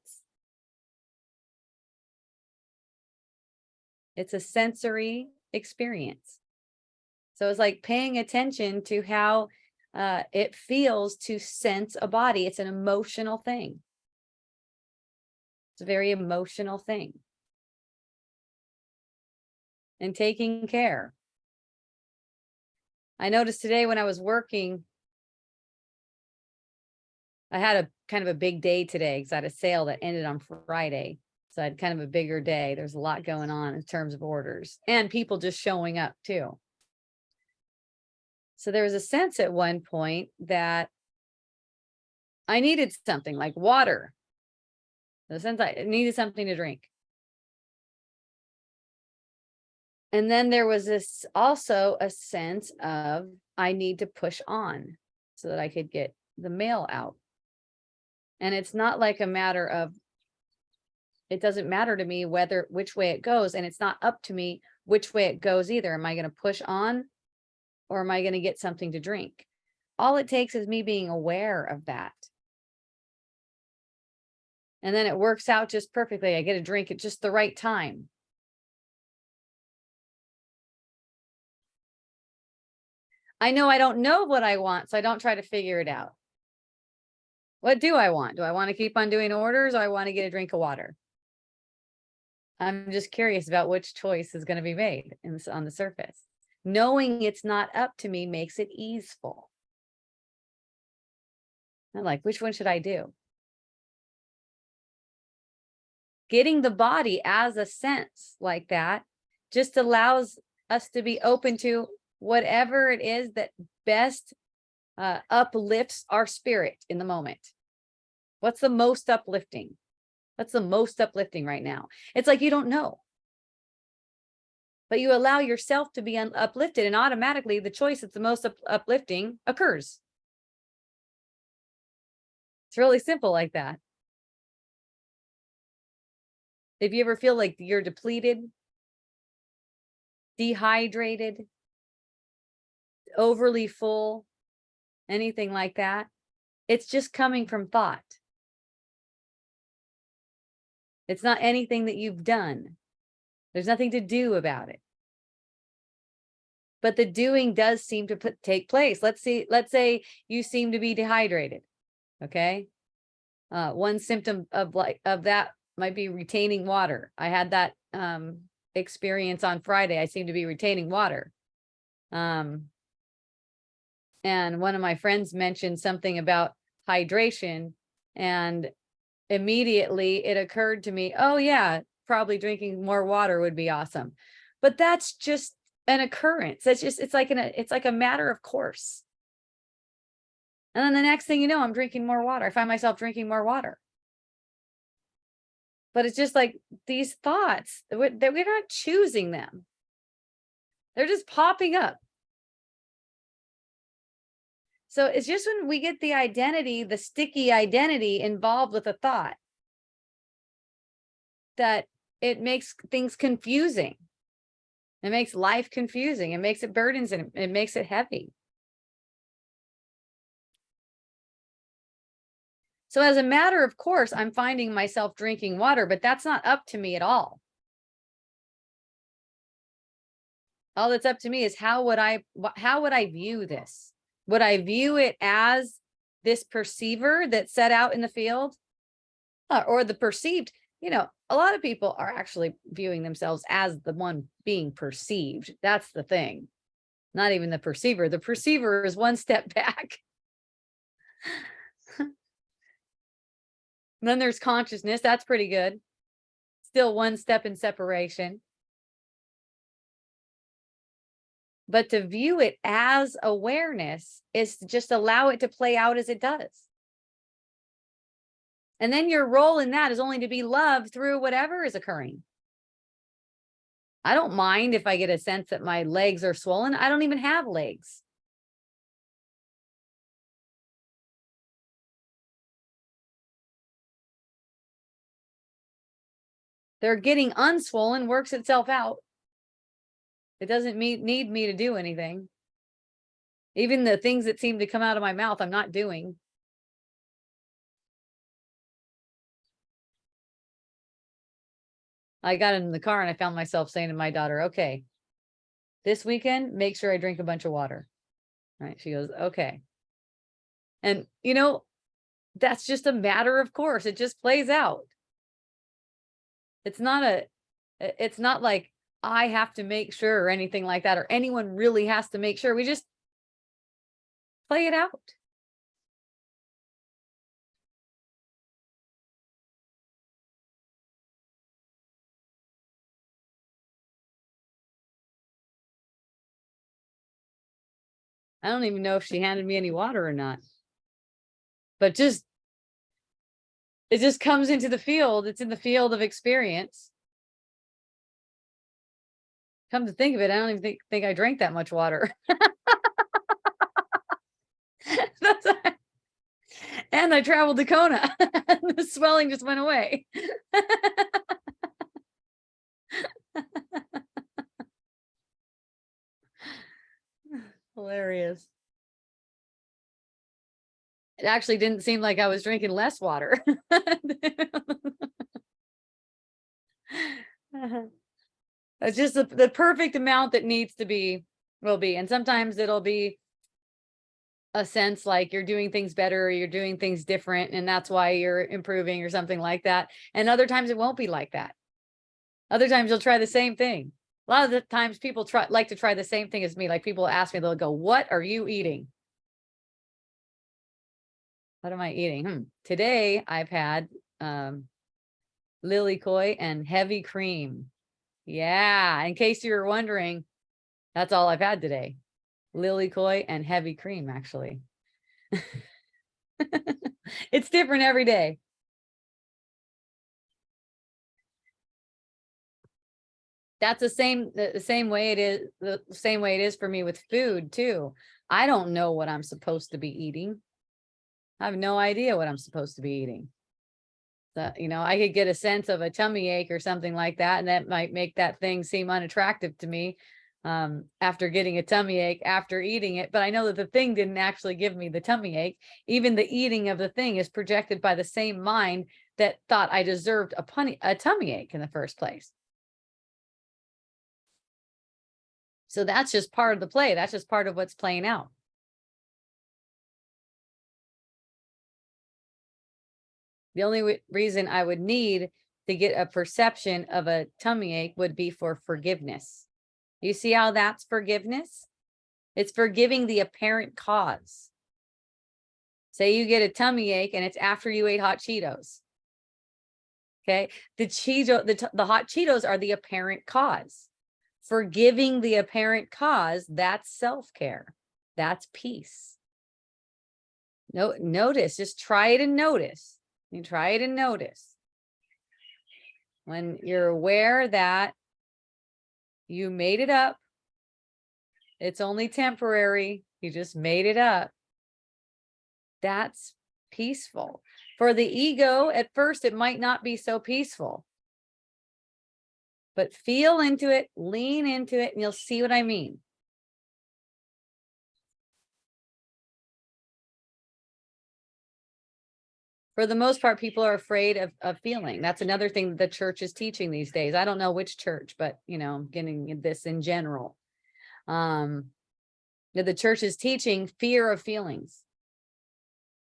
It's a sensory experience. So it's like paying attention to how it feels to sense a body. It's an emotional thing. It's a very emotional thing. And taking care. I noticed today when I was working, I had a kind of a big day today because I had a sale that ended on Friday. So I had kind of a bigger day. There's a lot going on in terms of orders and people just showing up too. So there was a sense at one point that I needed something like water. The sense I needed something to drink. And then there was this also a sense of I need to push on so that I could get the mail out. And it's not like a matter of, it doesn't matter to me which way it goes. And it's not up to me which way it goes either. Am I going to push on or am I going to get something to drink? All it takes is me being aware of that. And then it works out just perfectly. I get a drink at just the right time. I know I don't know what I want, so I don't try to figure it out. What do I want? Do I want to keep on doing orders or I want to get a drink of water? I'm just curious about which choice is going to be made on the surface. Knowing it's not up to me makes it easeful. I'm like, which one should I do? Getting the body as a sense like that just allows us to be open to whatever it is that best uplifts our spirit in the moment. What's the most uplifting? What's the most uplifting right now? It's like you don't know. But you allow yourself to be uplifted and automatically the choice that's the most uplifting occurs. It's really simple like that. If you ever feel like you're depleted, dehydrated, overly full, anything like that, it's just coming from thought. It's not anything that you've done. There's nothing to do about it. But the doing does seem to take place. Let's say you seem to be dehydrated. Okay. One symptom of that might be retaining water. I had that experience on Friday. I seem to be retaining water. And one of my friends mentioned something about hydration, and immediately it occurred to me, oh yeah, probably drinking more water would be awesome. But that's just an occurrence. It's like a matter of course. And then the next thing you know, I'm drinking more water. I find myself drinking more water. But it's just like these thoughts that we're not choosing them. They're just popping up. So it's just when we get the identity, the sticky identity involved with a thought, that it makes things confusing. It makes life confusing. It makes it burdensome. It makes it heavy. So as a matter of course, I'm finding myself drinking water, but that's not up to me at all. All that's up to me is how would I view this? Would I view it as this perceiver that's set out in the field, or the perceived? You know, a lot of people are actually viewing themselves as the one being perceived. That's the thing. Not even the perceiver. The perceiver is one step back. Then there's consciousness. That's pretty good. Still one step in separation. But to view it as awareness is to just allow it to play out as it does. And then your role in that is only to be love through whatever is occurring. I don't mind if I get a sense that my legs are swollen. I don't even have legs. They're getting unswollen, works itself out. It doesn't need me to do anything. Even the things that seem to come out of my mouth, I'm not doing. I got in the car and I found myself saying to my daughter, okay, this weekend, make sure I drink a bunch of water. Right. She goes, okay. And that's just a matter of course. It just plays out. It's not like I have to make sure or anything like that, or anyone really has to make sure. We just play it out. I don't even know if she handed me any water or not. But it just comes into the field. It's in the field of experience. Come to think of it, I don't even think I drank that much water. And I traveled to Kona. And the swelling just went away. Hilarious. It actually didn't seem like I was drinking less water. It's just the perfect amount that needs to be, will be. And sometimes it'll be a sense like you're doing things better, or you're doing things different, and that's why you're improving or something like that. And other times it won't be like that. Other times you'll try the same thing. A lot of the times people like to try the same thing as me. Like people ask me, they'll go, what are you eating? What am I eating? Today I've had Lilikoi and heavy cream. Yeah, in case you were wondering, that's all I've had today. Lilikoi and heavy cream, actually. It's different every day. That's the same way it is, the same way it is for me with food too. I don't know what I'm supposed to be eating. I have no idea what I'm supposed to be eating. I could get a sense of a tummy ache or something like that, and that might make that thing seem unattractive to me after getting a tummy ache after eating it. But I know that the thing didn't actually give me the tummy ache. Even the eating of the thing is projected by the same mind that thought I deserved a tummy ache in the first place. So that's just part of the play. That's just part of what's playing out. The only reason I would need to get a perception of a tummy ache would be for forgiveness. You see how that's forgiveness? It's forgiving the apparent cause. Say you get a tummy ache and it's after you ate hot Cheetos. Okay. The hot Cheetos are the apparent cause. Forgiving the apparent cause, that's self-care. That's peace. No, notice, just try it and notice. You try it and notice. When you're aware that you made it up, it's only temporary, you just made it up, that's peaceful. For the ego, at first, it might not be so peaceful. But feel into it, lean into it, and you'll see what I mean. For the most part, people are afraid of feeling. That's another thing the church is teaching these days. I don't know which church, but I'm getting this in general. The church is teaching fear of feelings.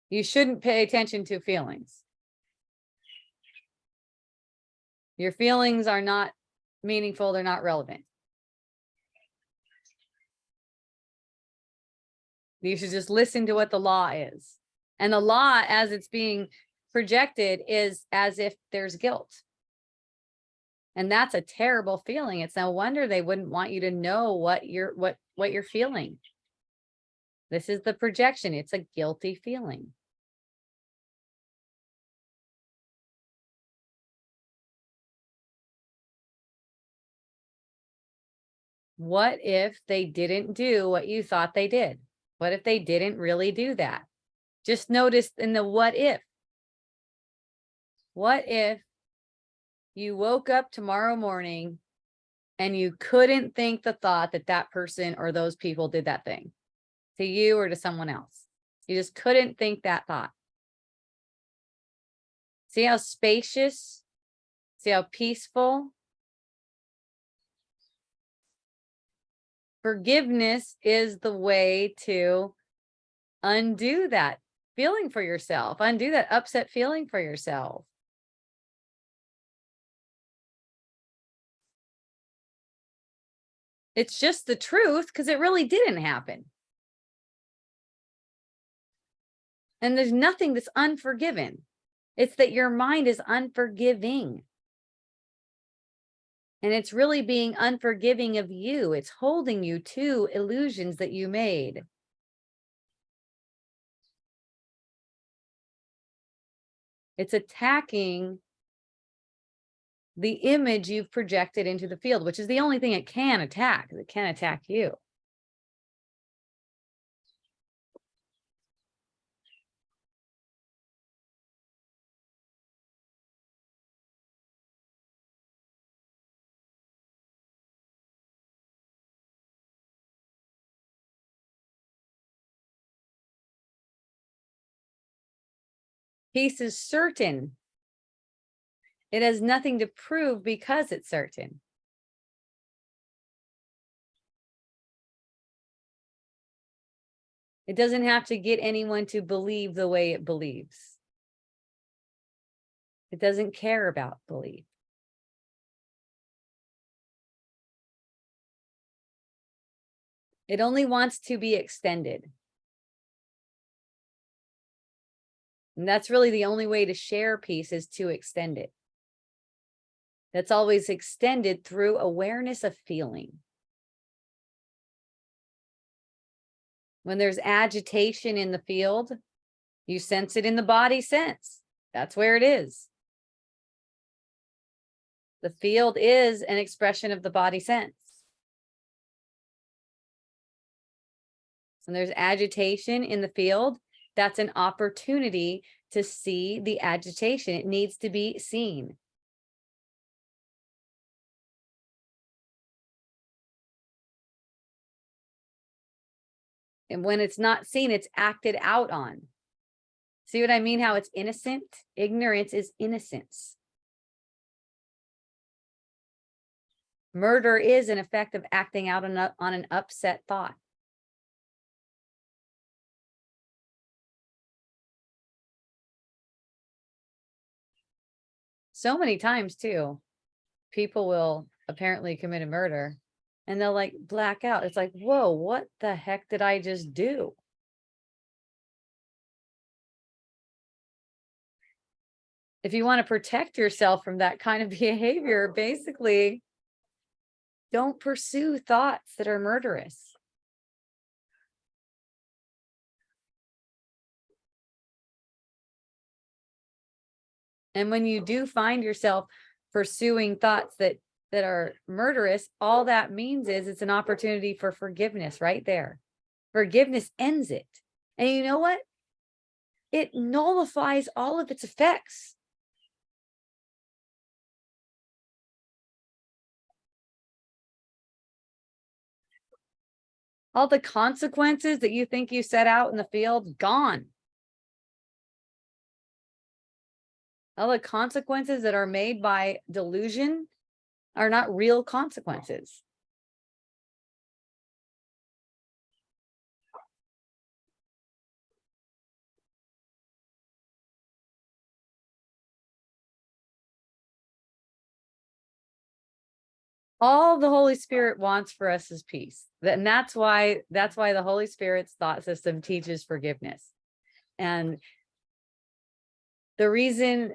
You shouldn't pay attention to feelings. Your feelings are not meaningful. They're not relevant. You should just listen to what the law is. And the law, as it's being projected, is as if there's guilt. And that's a terrible feeling. It's no wonder they wouldn't want you to know what you're feeling. This is the projection. It's a guilty feeling. What if they didn't do what you thought they did? What if they didn't really do that? Just notice in the what if. What if you woke up tomorrow morning and you couldn't think the thought that that person or those people did that thing to you or to someone else? You just couldn't think that thought. See how spacious, see how peaceful. Forgiveness is the way to undo that feeling for yourself, undo that upset feeling for yourself. It's just the truth because it really didn't happen. And there's nothing that's unforgiven. It's that your mind is unforgiving. And it's really being unforgiving of you. It's holding you to illusions that you made. It's attacking the image you've projected into the field, which is the only thing it can attack. It can attack you. Peace is certain. It has nothing to prove because it's certain. It doesn't have to get anyone to believe the way it believes. It doesn't care about belief. It only wants to be extended. And that's really the only way to share peace is to extend it. That's always extended through awareness of feeling. When there's agitation in the field, you sense it in the body sense. That's where it is. The field is an expression of the body sense. When there's agitation in the field, that's an opportunity to see the agitation. It needs to be seen. And when it's not seen, it's acted out on. See what I mean? How it's innocent? Ignorance is innocence. Murder is an effect of acting out on an upset thought. So many times too, people will apparently commit a murder and they'll like black out. It's like, whoa, what the heck did I just do? If you want to protect yourself from that kind of behavior, basically, don't pursue thoughts that are murderous. And when you do find yourself pursuing thoughts that are murderous, all that means is it's an opportunity for forgiveness right there. Forgiveness ends it. And you know what? It nullifies all of its effects. All the consequences that you think you set out in the field, gone. All the consequences that are made by delusion are not real consequences. All the Holy Spirit wants for us is peace. And that's why the Holy Spirit's thought system teaches forgiveness. And the reason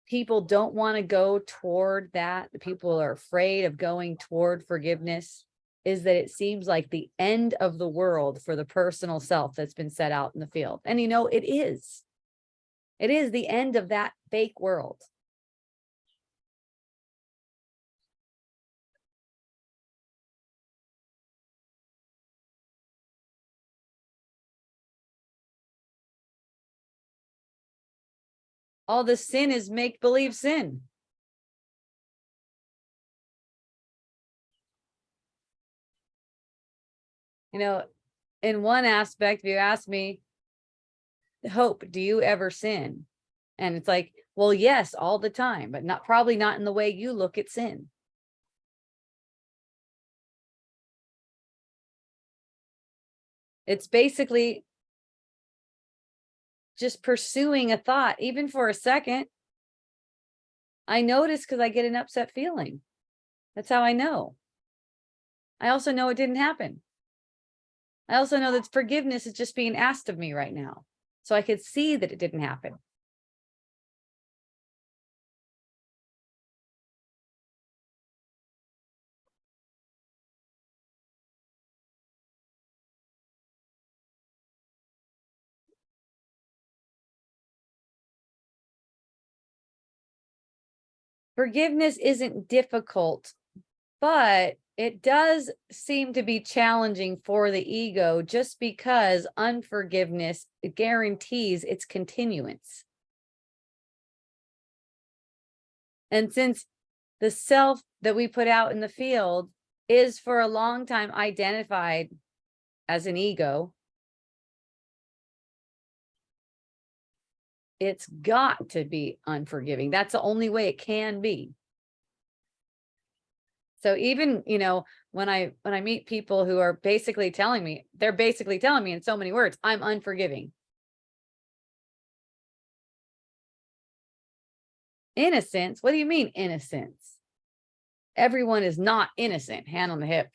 people don't want to go toward that, the people are afraid of going toward forgiveness, is that it seems like the end of the world for the personal self that's been set out in the field. And you know, it is. It is the end of that fake world. all the sin is make-believe sin. You know, in one aspect, if you ask me, Hope, do you ever sin? And it's like, well, yes, all the time, but probably not in the way you look at sin. It's basically just pursuing a thought, even for a second. I notice because I get an upset feeling. That's how I know. I also know it didn't happen. I also know that forgiveness is just being asked of me right now. So I could see that it didn't happen. Forgiveness isn't difficult, but it does seem to be challenging for the ego just because unforgiveness guarantees its continuance. And since the self that we put out in the field is for a long time identified as an ego, it's got to be unforgiving. That's the only way it can be. So even, when I meet people who are basically telling me, they're basically telling me in so many words, I'm unforgiving. Innocence? What do you mean innocence? Everyone is not innocent. Hand on the hip.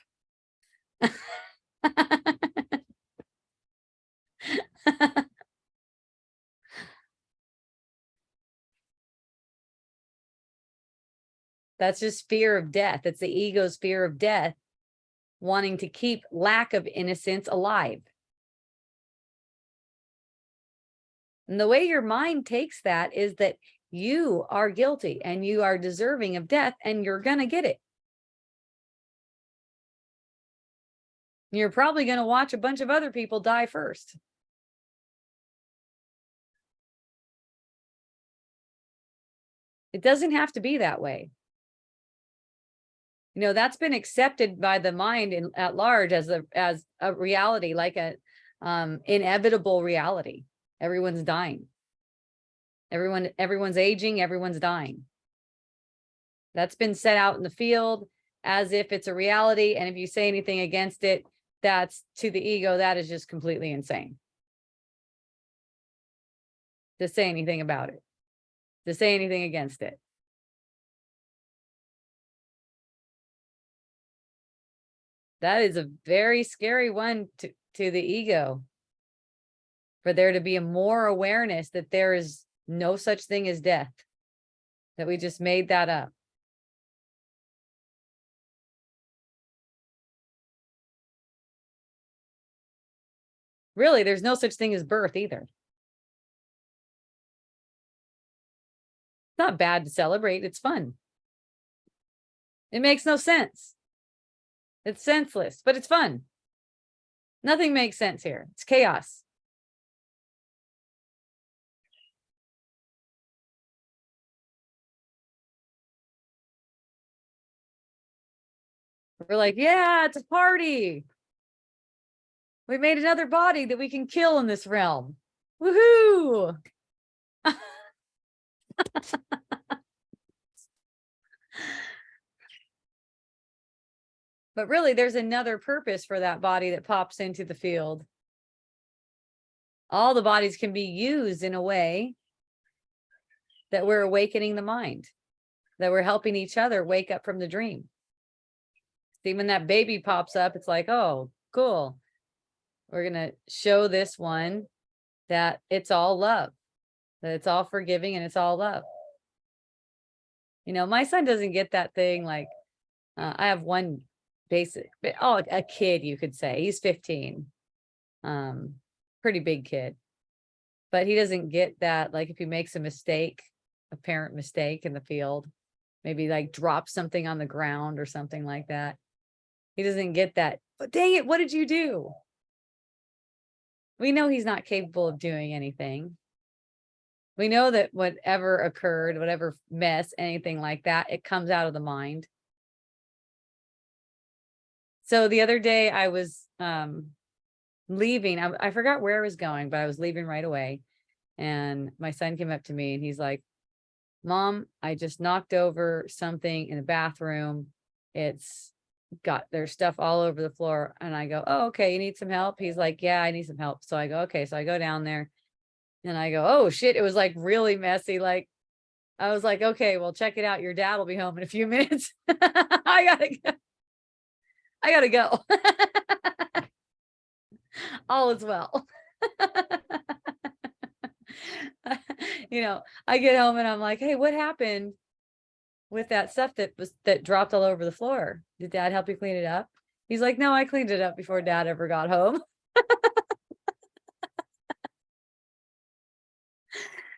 That's just fear of death. It's the ego's fear of death, wanting to keep lack of innocence alive. And the way your mind takes that is that you are guilty and you are deserving of death and you're going to get it. You're probably going to watch a bunch of other people die first. It doesn't have to be that way. That's been accepted by the mind at large as a reality, like a inevitable reality. Everyone's dying. Everyone's aging, everyone's dying. That's been set out in the field as if it's a reality. And if you say anything against it, that's to the ego, that is just completely insane. To say anything about it, to say anything against it. That is a very scary one to the ego. For there to be a more awareness that there is no such thing as death, that we just made that up. Really, there's no such thing as birth either. It's not bad to celebrate. It's fun. It makes no sense. It's senseless, but it's fun. Nothing makes sense here. It's chaos. We're like, yeah, it's a party. We made another body that we can kill in this realm. Woohoo! But really, there's another purpose for that body that pops into the field. All the bodies can be used in a way that we're awakening the mind, that we're helping each other wake up from the dream. See, when that baby pops up, it's like, oh, cool. We're going to show this one that it's all love, that it's all forgiving and it's all love. My son doesn't get that thing. Like, I have one a kid, you could say. He's 15. Pretty big kid. But he doesn't get that. Like, if he makes a mistake, a parent mistake in the field, maybe like drop something on the ground or something like that, he doesn't get that. But dang it, what did you do? We know he's not capable of doing anything. We know that whatever occurred, whatever mess, anything like that, it comes out of the mind. So the other day I was leaving. I forgot where I was going, but I was leaving right away. And my son came up to me and he's like, Mom, I just knocked over something in the bathroom. It's there's stuff all over the floor. And I go, oh, okay, you need some help? He's like, yeah, I need some help. So I go, okay. So I go down there and I go, oh shit, it was like really messy. Like I was like, okay, well, check it out. Your dad will be home in a few minutes. I gotta go. All is well. I get home and I'm like, hey, what happened with that stuff that dropped all over the floor? Did dad help you clean it up? He's like, no, I cleaned it up before dad ever got home.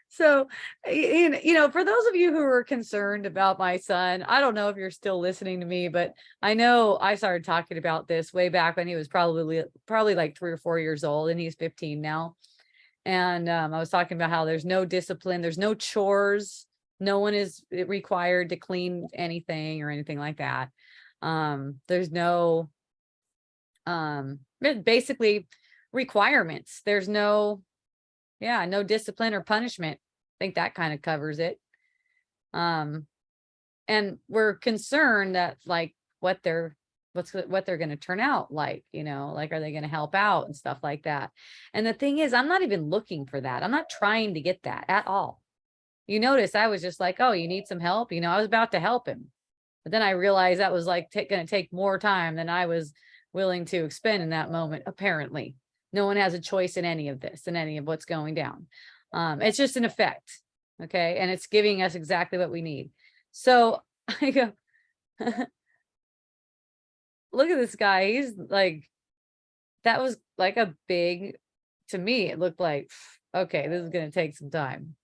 So, for those of you who are concerned about my son, I don't know if you're still listening to me, but I know I started talking about this way back when he was probably like 3 or 4 years old, and he's 15 now. And I was talking about how there's no discipline, there's no chores, no one is required to clean anything or anything like that. There's no basically requirements. There's no discipline or punishment. I think that kind of covers it. And we're concerned that like what they're going to turn out like, like, are they going to help out and stuff like that? And the thing is, I'm not even looking for that. I'm not trying to get that at all. You notice I was just like, oh, you need some help? I was about to help him. But then I realized that was like going to take more time than I was willing to expend in that moment. Apparently, no one has a choice in any of this, in any of what's going down. It's just an effect. Okay. And it's giving us exactly what we need. So I go, look at this guy. He's like, that was like a big, to me, it looked like, okay, this is going to take some time.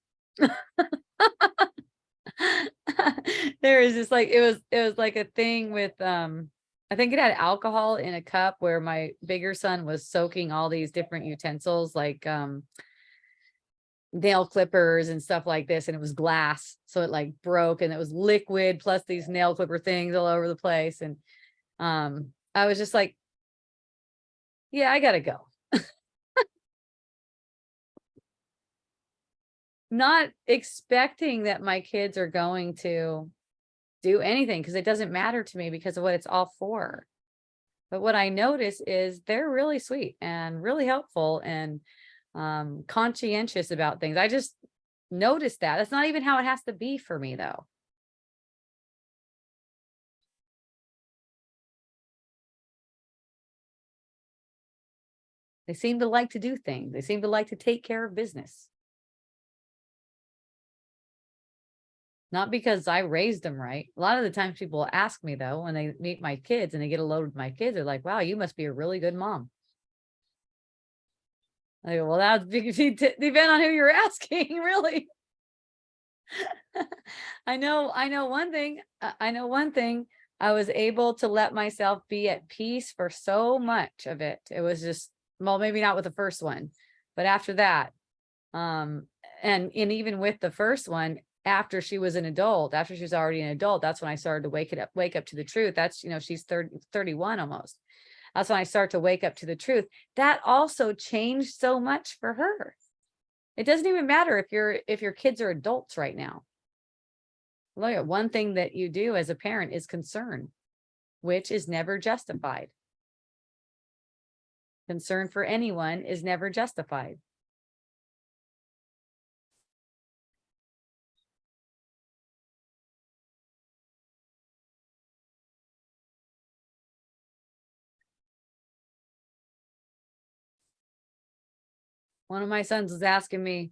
There is just like, it was like a thing with, I think it had alcohol in a cup where my bigger son was soaking all these different utensils, like, nail clippers and stuff like this. And it was glass. So it like broke and it was liquid plus these nail clipper things all over the place. And, I was just like, yeah, I gotta go. Not expecting that my kids are going to do anything because it doesn't matter to me because of what it's all for. But what I notice is they're really sweet and really helpful and conscientious about things. I just noticed that. That's not even how it has to be for me, though. They seem to like to do things. They seem to like to take care of business. Not because I raised them right. A lot of the times people will ask me though, when they meet my kids and they get a load with my kids, they're like, wow, you must be a really good mom. I go, well, that would depend on who you're asking, really. I know one thing. I know one thing. I was able to let myself be at peace for so much of it. It was just, well, maybe not with the first one, but after that, um, and even with the first one, after she was an adult, after she was already an adult, that's when I started to wake up to the truth. That's, she's 31 almost. That's when I start to wake up to the truth. That also changed so much for her. It doesn't even matter if your kids are adults right now. Look at one thing that you do as a parent is concern, which is never justified. Concern for anyone is never justified. One of my sons was asking me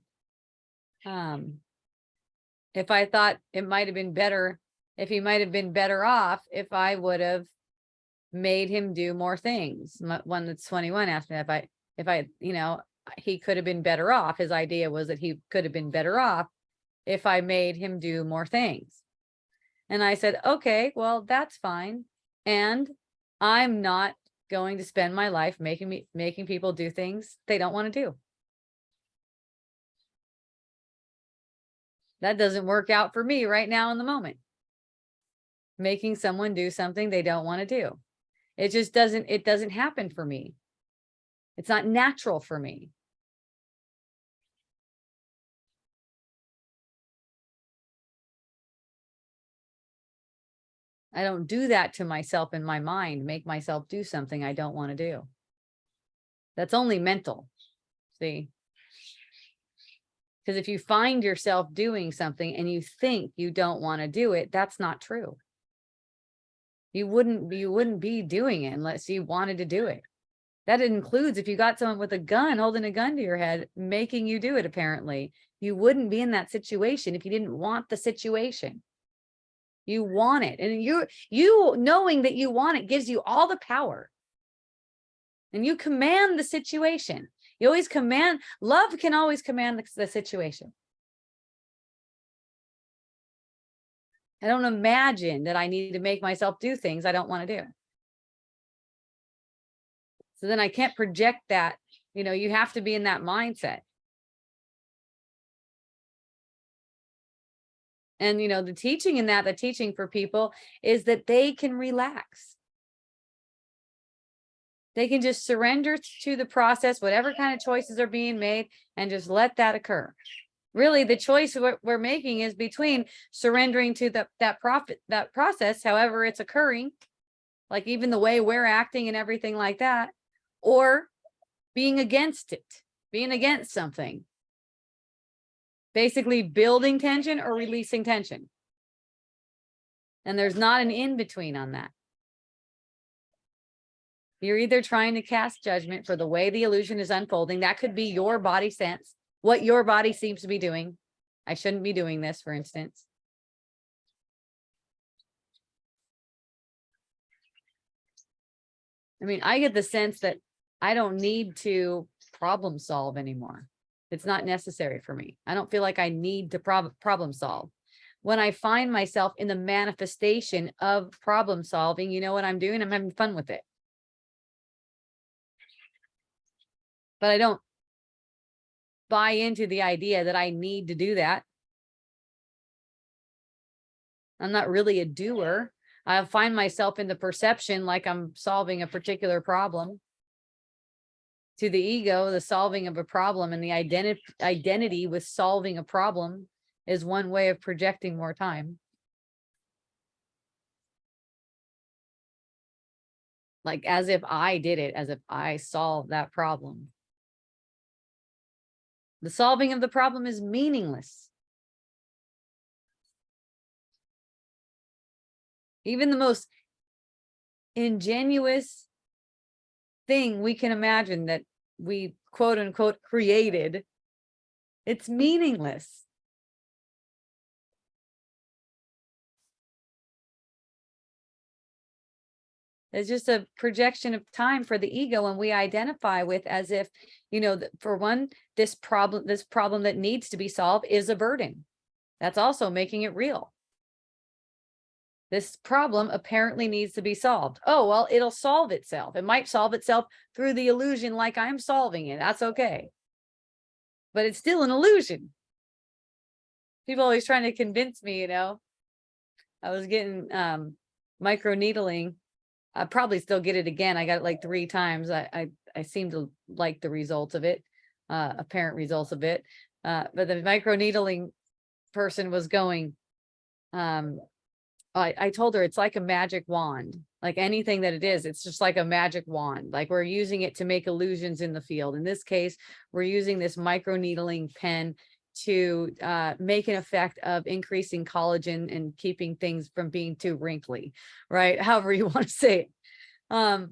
if I thought it might have been better, if he might have been better off if I would have made him do more things. One that's 21 asked me if I, he could have been better off. His idea was that he could have been better off if I made him do more things. And I said, okay, well, that's fine. And I'm not going to spend my life making people do things they don't want to do. That doesn't work out for me right now in the moment. Making someone do something they don't want to do. It just doesn't happen for me. It's not natural for me. I don't do that to myself in my mind, make myself do something I don't want to do. That's only mental. See? Because if you find yourself doing something and you think you don't want to do it, that's not true. You wouldn't be doing it unless you wanted to do it. That includes if you got someone with a gun, holding a gun to your head, making you do it, apparently. You wouldn't be in that situation if you didn't want the situation. You want it. And you knowing that you want it gives you all the power. And you command the situation. You always command, love can always command the situation. I don't imagine that I need to make myself do things I don't want to do. So then I can't project that, you have to be in that mindset. And, the teaching in that, the teaching for people is that they can relax. They can just surrender to the process, whatever kind of choices are being made, and just let that occur. Really, the choice we're making is between surrendering to that process, however it's occurring, like even the way we're acting and everything like that, or being against it, being against something. Basically building tension or releasing tension. And there's not an in-between on that. You're either trying to cast judgment for the way the illusion is unfolding. That could be your body sense, what your body seems to be doing. I shouldn't be doing this, for instance. I mean, I get the sense that I don't need to problem solve anymore. It's not necessary for me. I don't feel like I need to problem solve. When I find myself in the manifestation of problem solving, you know what I'm doing? I'm having fun with it. But I don't buy into the idea that I need to do that. I'm not really a doer. I find myself in the perception like I'm solving a particular problem. To the ego, the solving of a problem and the identity with solving a problem is one way of projecting more time. Like as if I did it, as if I solved that problem. The solving of the problem is meaningless. Even the most ingenuous thing we can imagine that we quote unquote created, it's meaningless. It's just a projection of time for the ego, and we identify with as if, for one, this problem that needs to be solved is a burden. That's also making it real. This problem apparently needs to be solved. Oh, well, it'll solve itself. It might solve itself through the illusion like I'm solving it. That's okay. But it's still an illusion. People always trying to convince me, I was getting micro needling. I probably still get it again. I got it like 3 times. I seem to like the results of it, apparent results of it. But the micro needling person was going, I told her it's like a magic wand, like anything that it is, it's just like a magic wand. Like we're using it to make illusions in the field. In this case, we're using this micro needling pen to make an effect of increasing collagen and keeping things from being too wrinkly, right? However you want to say it. And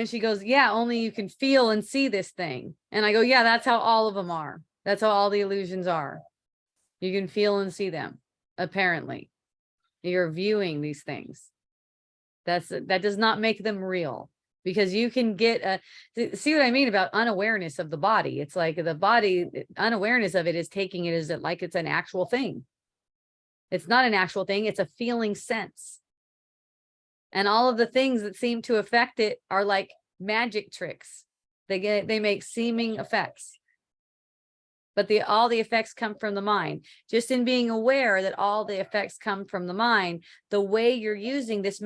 she goes, yeah, only you can feel and see this thing. And I go, yeah, that's how all of them are. That's how all the illusions are. You can feel and see them, apparently. You're viewing these things. That does not make them real, because you can get see what I mean about unawareness of the body. It's like the body, unawareness of it is taking it as like it's an actual thing. It's not an actual thing. It's a feeling sense. And all of the things that seem to affect it are like magic tricks. They make seeming effects. but all the effects come from the mind. Just in being aware that all the effects come from the mind, the way you're using these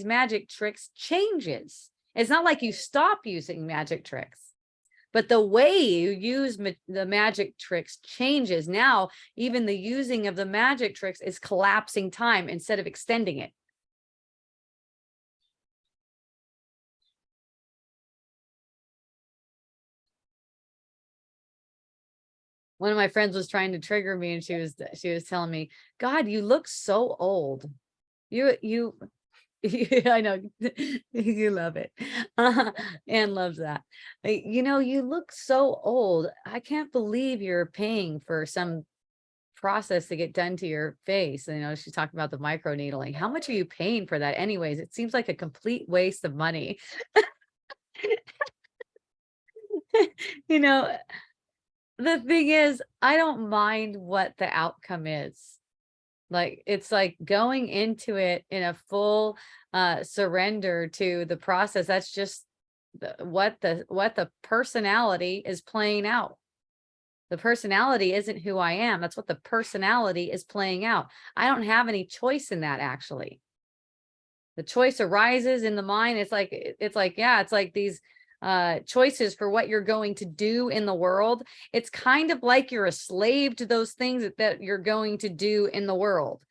magic tricks changes. It's not like you stop using magic tricks, but the way you use the magic tricks changes. Now, even the using of the magic tricks is collapsing time instead of extending it. One of my friends was trying to trigger me, and she was telling me, God, you look so old. You I know you love it. Anne loves that. You know, you look so old. I can't believe you're paying for some process to get done to your face. You know, she's talking about the micro needling. How much are you paying for that anyways? It seems like a complete waste of money. You know, the thing is, I don't mind what the outcome is. Like, it's like going into it in a full surrender to the process. That's just what the personality is playing out. The personality isn't who I am. That's what the personality is playing out. I don't have any choice in that, actually. The choice arises in the mind. It's like, yeah, it's like these choices for what you're going to do in the world. It's kind of like you're a slave to those things that you're going to do in the world.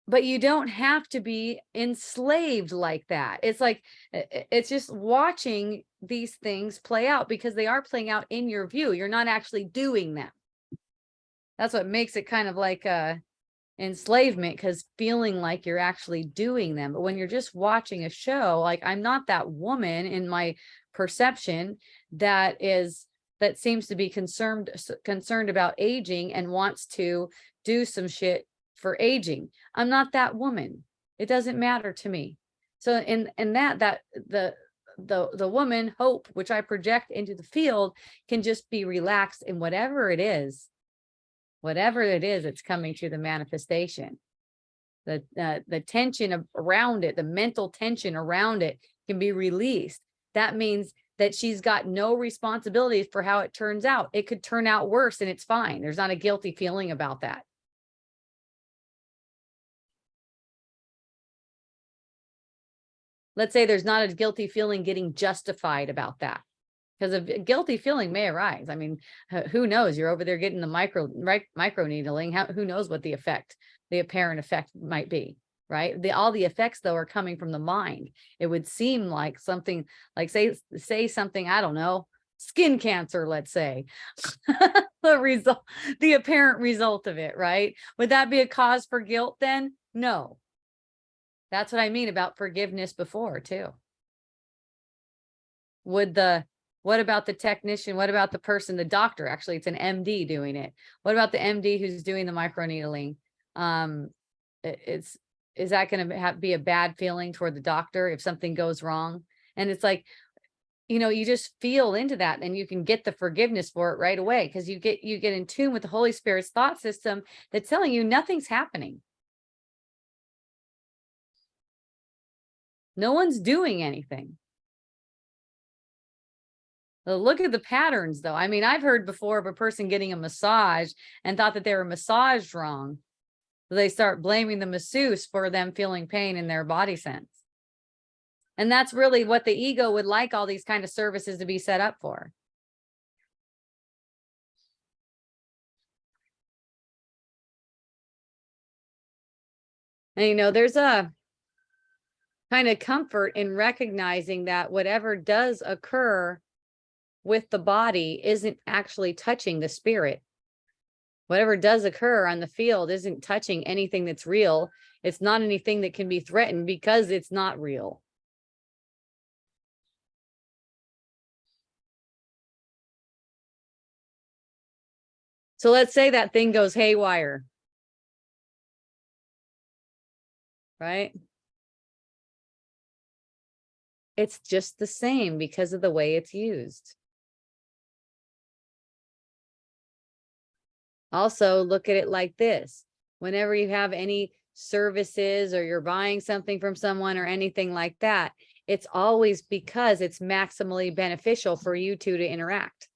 But you don't have to be enslaved like that. It's like, it's just watching these things play out, because they are playing out in your view. You're not actually doing them. That's what makes it kind of like enslavement, because feeling like you're actually doing them. But when you're just watching a show, like, I'm not that woman in my perception that seems to be concerned about aging and wants to do some shit for aging. I'm not that woman. It doesn't matter to me. So in that the woman Hope, which I project into the field, can just be relaxed in whatever it is it's coming to the manifestation. The tension around it, the mental tension around it, can be released. That means that she's got no responsibility for how it turns out. It could turn out worse, and it's fine. There's not a guilty feeling about that. Let's say there's not a guilty feeling getting justified about that, because a guilty feeling may arise. I mean, who knows? You're over there getting the micro needling. Who knows what the apparent effect might be, right? All the effects, though, are coming from the mind. It would seem like something, like say something, I don't know, skin cancer, let's say, the apparent result of it, right? Would that be a cause for guilt then? No. That's what I mean about forgiveness before, too. What about the technician? What about the person, the doctor? Actually, it's an MD doing it. What about the MD who's doing the microneedling? Is that going to be a bad feeling toward the doctor if something goes wrong? And it's like, you know, you just feel into that, and you can get the forgiveness for it right away, because you get in tune with the Holy Spirit's thought system that's telling you nothing's happening. No one's doing anything. Look at the patterns, though. I mean, I've heard before of a person getting a massage and thought that they were massaged wrong. They start blaming the masseuse for them feeling pain in their body sense. And that's really what the ego would like all these kind of services to be set up for. And, you know, there's a kind of comfort in recognizing that whatever does occur with the body isn't actually touching the spirit. Whatever does occur on the field isn't touching anything that's real. It's not anything that can be threatened, because it's not real. So let's say that thing goes haywire, right? It's just the same because of the way it's used. Also, look at it like this. Whenever you have any services, or you're buying something from someone or anything like that, it's always because it's maximally beneficial for you two to interact.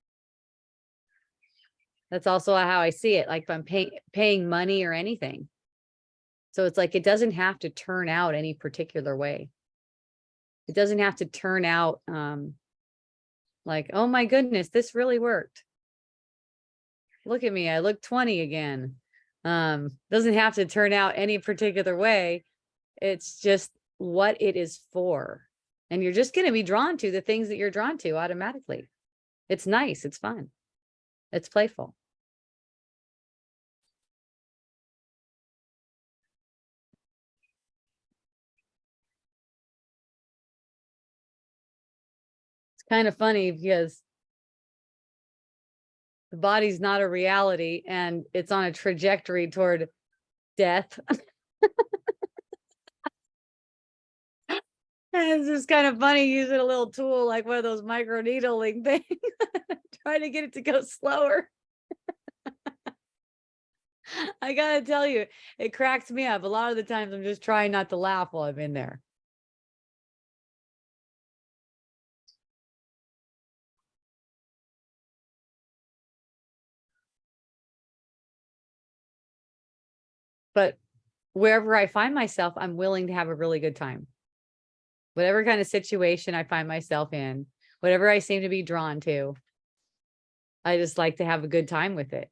That's also how I see it. Like if I'm paying money or anything. So it's like, it doesn't have to turn out any particular way. It doesn't have to turn out, like, oh my goodness, this really worked. Look at me, I look 20 again. Doesn't have to turn out any particular way. It's just what it is for. And you're just going to be drawn to the things that you're drawn to automatically. It's nice. It's fun. It's playful. It's kind of funny because the body's not a reality and it's on a trajectory toward death. And it's just kind of funny using a little tool like one of those micro needling things, trying to get it to go slower. I gotta tell you, it cracks me up. A lot of the times I'm just trying not to laugh while I'm in there. But wherever I find myself, I'm willing to have a really good time. Whatever kind of situation I find myself in, whatever I seem to be drawn to, I just like to have a good time with it.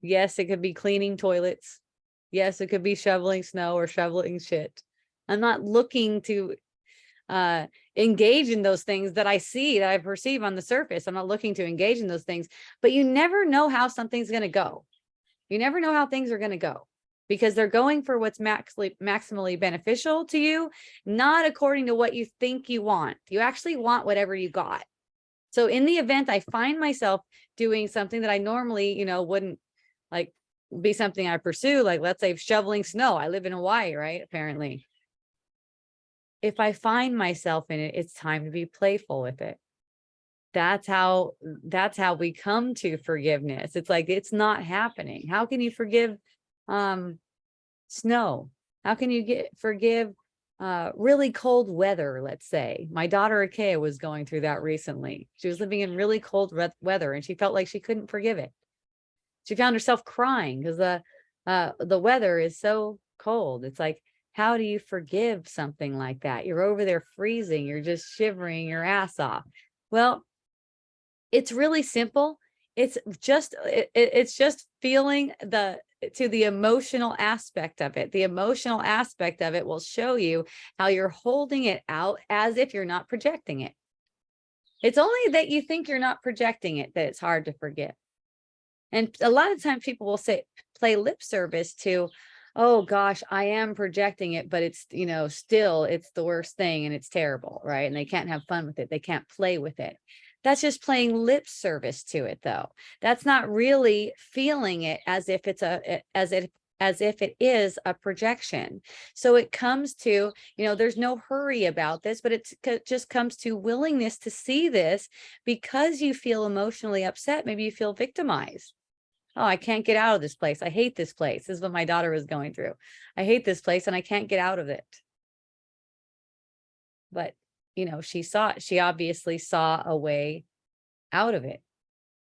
Yes, it could be cleaning toilets. Yes, it could be shoveling snow or shoveling shit. I'm not looking to engage in those things that I see, that I perceive on the surface. I'm not looking to engage in those things, but you never know how something's going to go. You never know how things are going to go because they're going for what's maximally beneficial to you, not according to what you think you want. You actually want whatever you got. So in the event I find myself doing something that I normally, wouldn't like be something I pursue, like let's say shoveling snow. I live in Hawaii, right? Apparently. If I find myself in it, it's time to be playful with it. That's how we come to forgiveness. It's like, it's not happening. How can you forgive snow? How can you forgive really cold weather? Let's say my daughter Akea was going through that recently. She was living in really cold weather and she felt like she couldn't forgive it. She found herself crying because the weather is so cold. It's like, how do you forgive something like that? You're over there freezing. You're just shivering your ass off. Well, it's really simple. It's just feeling the emotional aspect of it. The emotional aspect of it will show you how you're holding it out as if you're not projecting it. It's only that you think you're not projecting it that it's hard to forgive. And a lot of times people will play lip service to, oh gosh, I am projecting it, but it's, still it's the worst thing and it's terrible, right? And they can't have fun with it. They can't play with it. That's just playing lip service to it though. That's not really feeling it as if it's as if it is a projection. So it comes to, there's no hurry about this, but it just comes to willingness to see this because you feel emotionally upset. Maybe you feel victimized. Oh, I can't get out of this place. I hate this place. This is what my daughter was going through. I hate this place and I can't get out of it. But, she obviously saw a way out of it.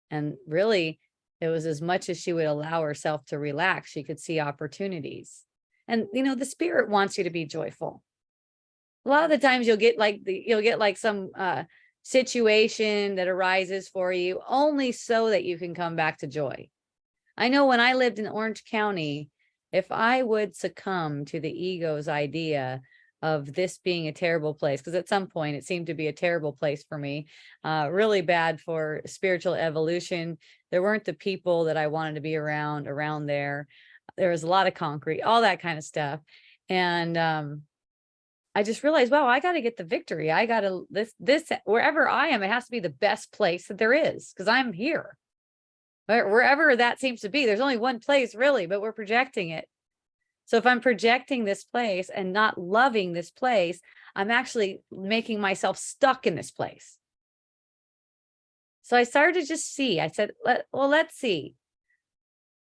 And really, it was as much as she would allow herself to relax, she could see opportunities. And, the spirit wants you to be joyful. A lot of the times you'll get like some situation that arises for you only so that you can come back to joy. I know when I lived in Orange County, if I would succumb to the ego's idea of this being a terrible place, because at some point it seemed to be a terrible place for me, really bad for spiritual evolution. There weren't the people that I wanted to be around there. There was a lot of concrete, all that kind of stuff. And I just realized, wow, I got to get the victory. I got to this wherever I am, it has to be the best place that there is because I'm here. Wherever that seems to be, there's only one place really, but we're projecting it. So if I'm projecting this place and not loving this place, I'm actually making myself stuck in this place. So I started to just see, I said, let's see.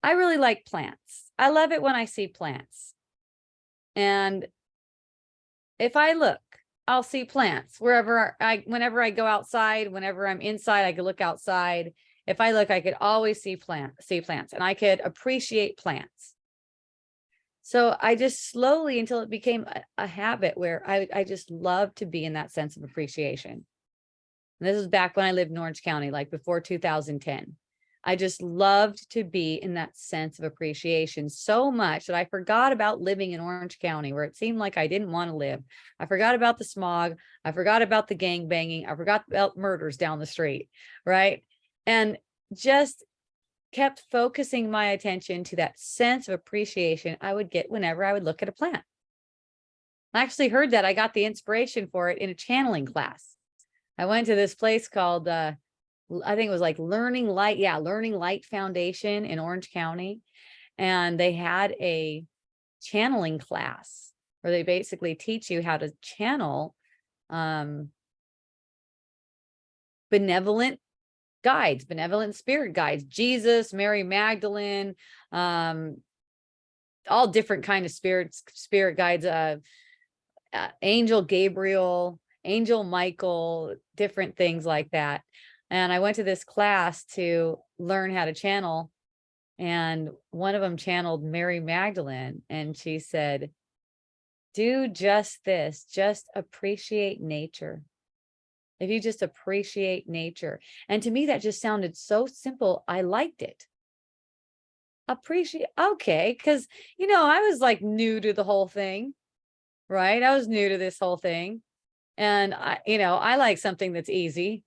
I really like plants. I love it when I see plants. And if I look, I'll see plants whenever I go outside, whenever I'm inside, I could look outside. If I look, I could always see plants, and I could appreciate plants. So I just slowly, until it became a habit where I just love to be in that sense of appreciation. And this is back when I lived in Orange County, like before 2010. I just loved to be in that sense of appreciation so much that I forgot about living in Orange County, where it seemed like I didn't want to live. I forgot about the smog. I forgot about the gang banging. I forgot about murders down the street, right? And just kept focusing my attention to that sense of appreciation I would get whenever I would look at a plant. I actually heard that I got the inspiration for it in a channeling class. I went to this place called, I think it was like Learning Light. Yeah, Learning Light Foundation in Orange County. And they had a channeling class where they basically teach you how to channel benevolent guides, benevolent spirit guides, Jesus, Mary Magdalene, all different kind of spirit guides, Angel Gabriel, Angel Michael, different things like that. And I went to this class to learn how to channel. And one of them channeled Mary Magdalene, and she said, do just this, just appreciate nature. If you just appreciate nature. And to me, that just sounded so simple. I liked it. Appreciate, okay. Because, I was like new to the whole thing, right? I was new to this whole thing. And I like something that's easy.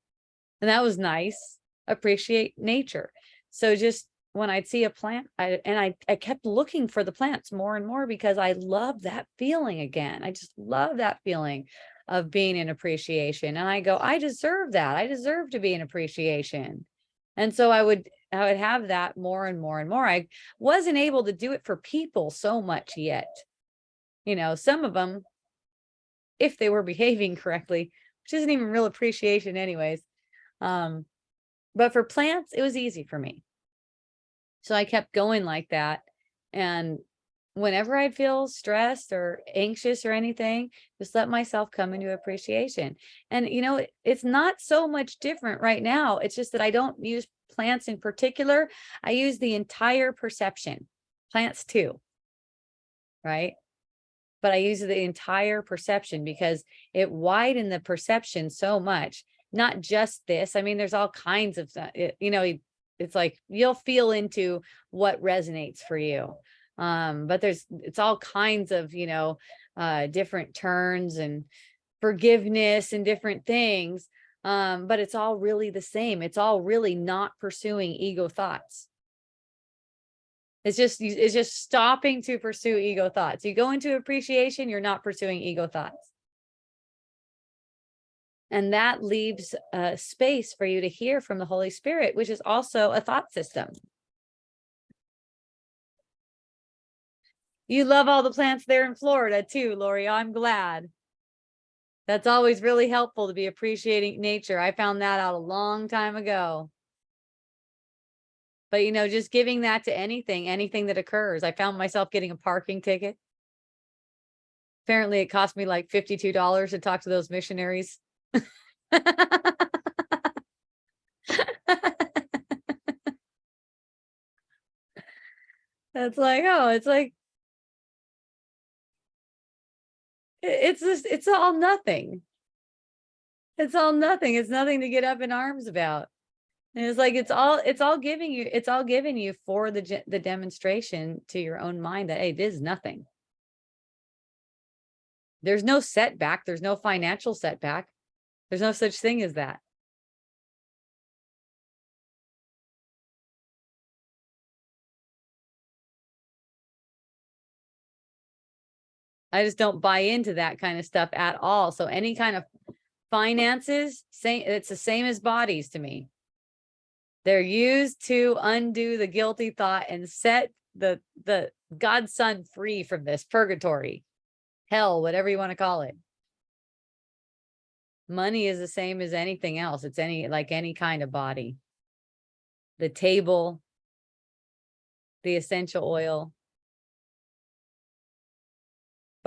And that was nice. Appreciate nature. So just when I'd see a plant, I kept looking for the plants more and more, because I love that feeling again. I just love that feeling of being in appreciation. And I go, I deserve that. I deserve to be in appreciation. And so I would have that more and more and more. I wasn't able to do it for people so much yet. Some of them, if they were behaving correctly, which isn't even real appreciation anyways. But for plants, it was easy for me. So I kept going like that. And whenever I'd feel stressed or anxious or anything, just let myself come into appreciation. And, it's not so much different right now. It's just that I don't use plants in particular. I use the entire perception, plants too, right? But I use the entire perception because it widened the perception so much. Not just this. I mean, there's all kinds of, it's like you'll feel into what resonates for you. But it's all kinds of, different turns and forgiveness and different things. But it's all really the same. It's all really not pursuing ego thoughts. It's just stopping to pursue ego thoughts. You go into appreciation, you're not pursuing ego thoughts. And that leaves space for you to hear from the Holy Spirit, which is also a thought system. You love all the plants there in Florida too, Lori. I'm glad. That's always really helpful to be appreciating nature. I found that out a long time ago. But, just giving that to anything that occurs. I found myself getting a parking ticket. Apparently it cost me like $52 to talk to those missionaries. It's like, it's all nothing. It's all nothing. It's nothing to get up in arms about. And it's like, it's all giving you for the demonstration to your own mind that, hey, this is nothing. There's no setback. There's no financial setback. There's no such thing as that. I just don't buy into that kind of stuff at all. So any kind of finances, it's the same as bodies to me. They're used to undo the guilty thought and set the God's son free from this purgatory, hell, whatever you want to call it. Money is the same as anything else. It's any kind of body. The table, the essential oil.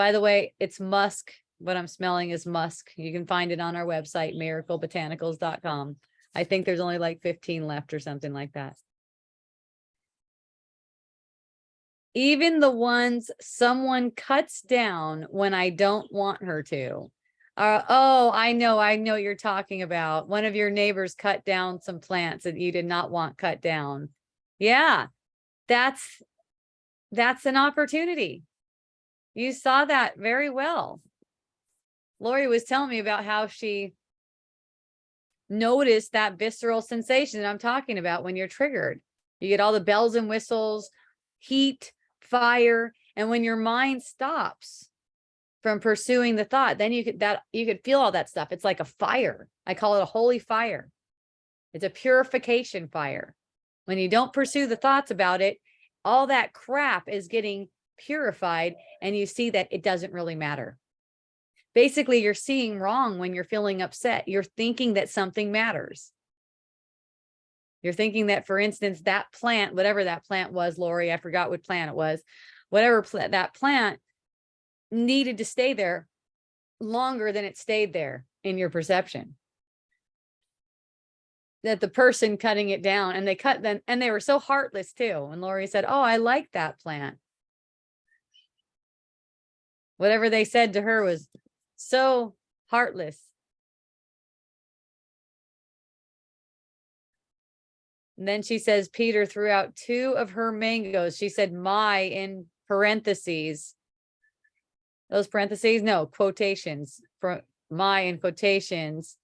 By the way, it's musk. What I'm smelling is musk. You can find it on our website, miraclebotanicals.com. I think there's only like 15 left or something like that. Even the ones someone cuts down when I don't want her to. Oh, I know what you're talking about. One of your neighbors cut down some plants that you did not want cut down. Yeah, that's an opportunity. You saw that very well. Lori was telling me about how she noticed that visceral sensation that I'm talking about when you're triggered. You get all the bells and whistles, heat, fire, and when your mind stops from pursuing the thought, then you could feel all that stuff. It's like a fire. I call it a holy fire. It's a purification fire. When you don't pursue the thoughts about it, all that crap is getting purified, and you see that it doesn't really matter. Basically, you're seeing wrong when you're feeling upset. You're thinking that something matters. You're thinking that, for instance, that plant, whatever that plant was, Lori, I forgot what plant it was, whatever that plant needed to stay there longer than it stayed there in your perception. That the person cutting it down, and they cut them, and they were so heartless too. And Lori said, oh, I like that plant. Whatever they said to her was so heartless. And then she says, Peter threw out 2 of her mangoes. She said, my in parentheses. Those parentheses, no, quotations. For my in quotations.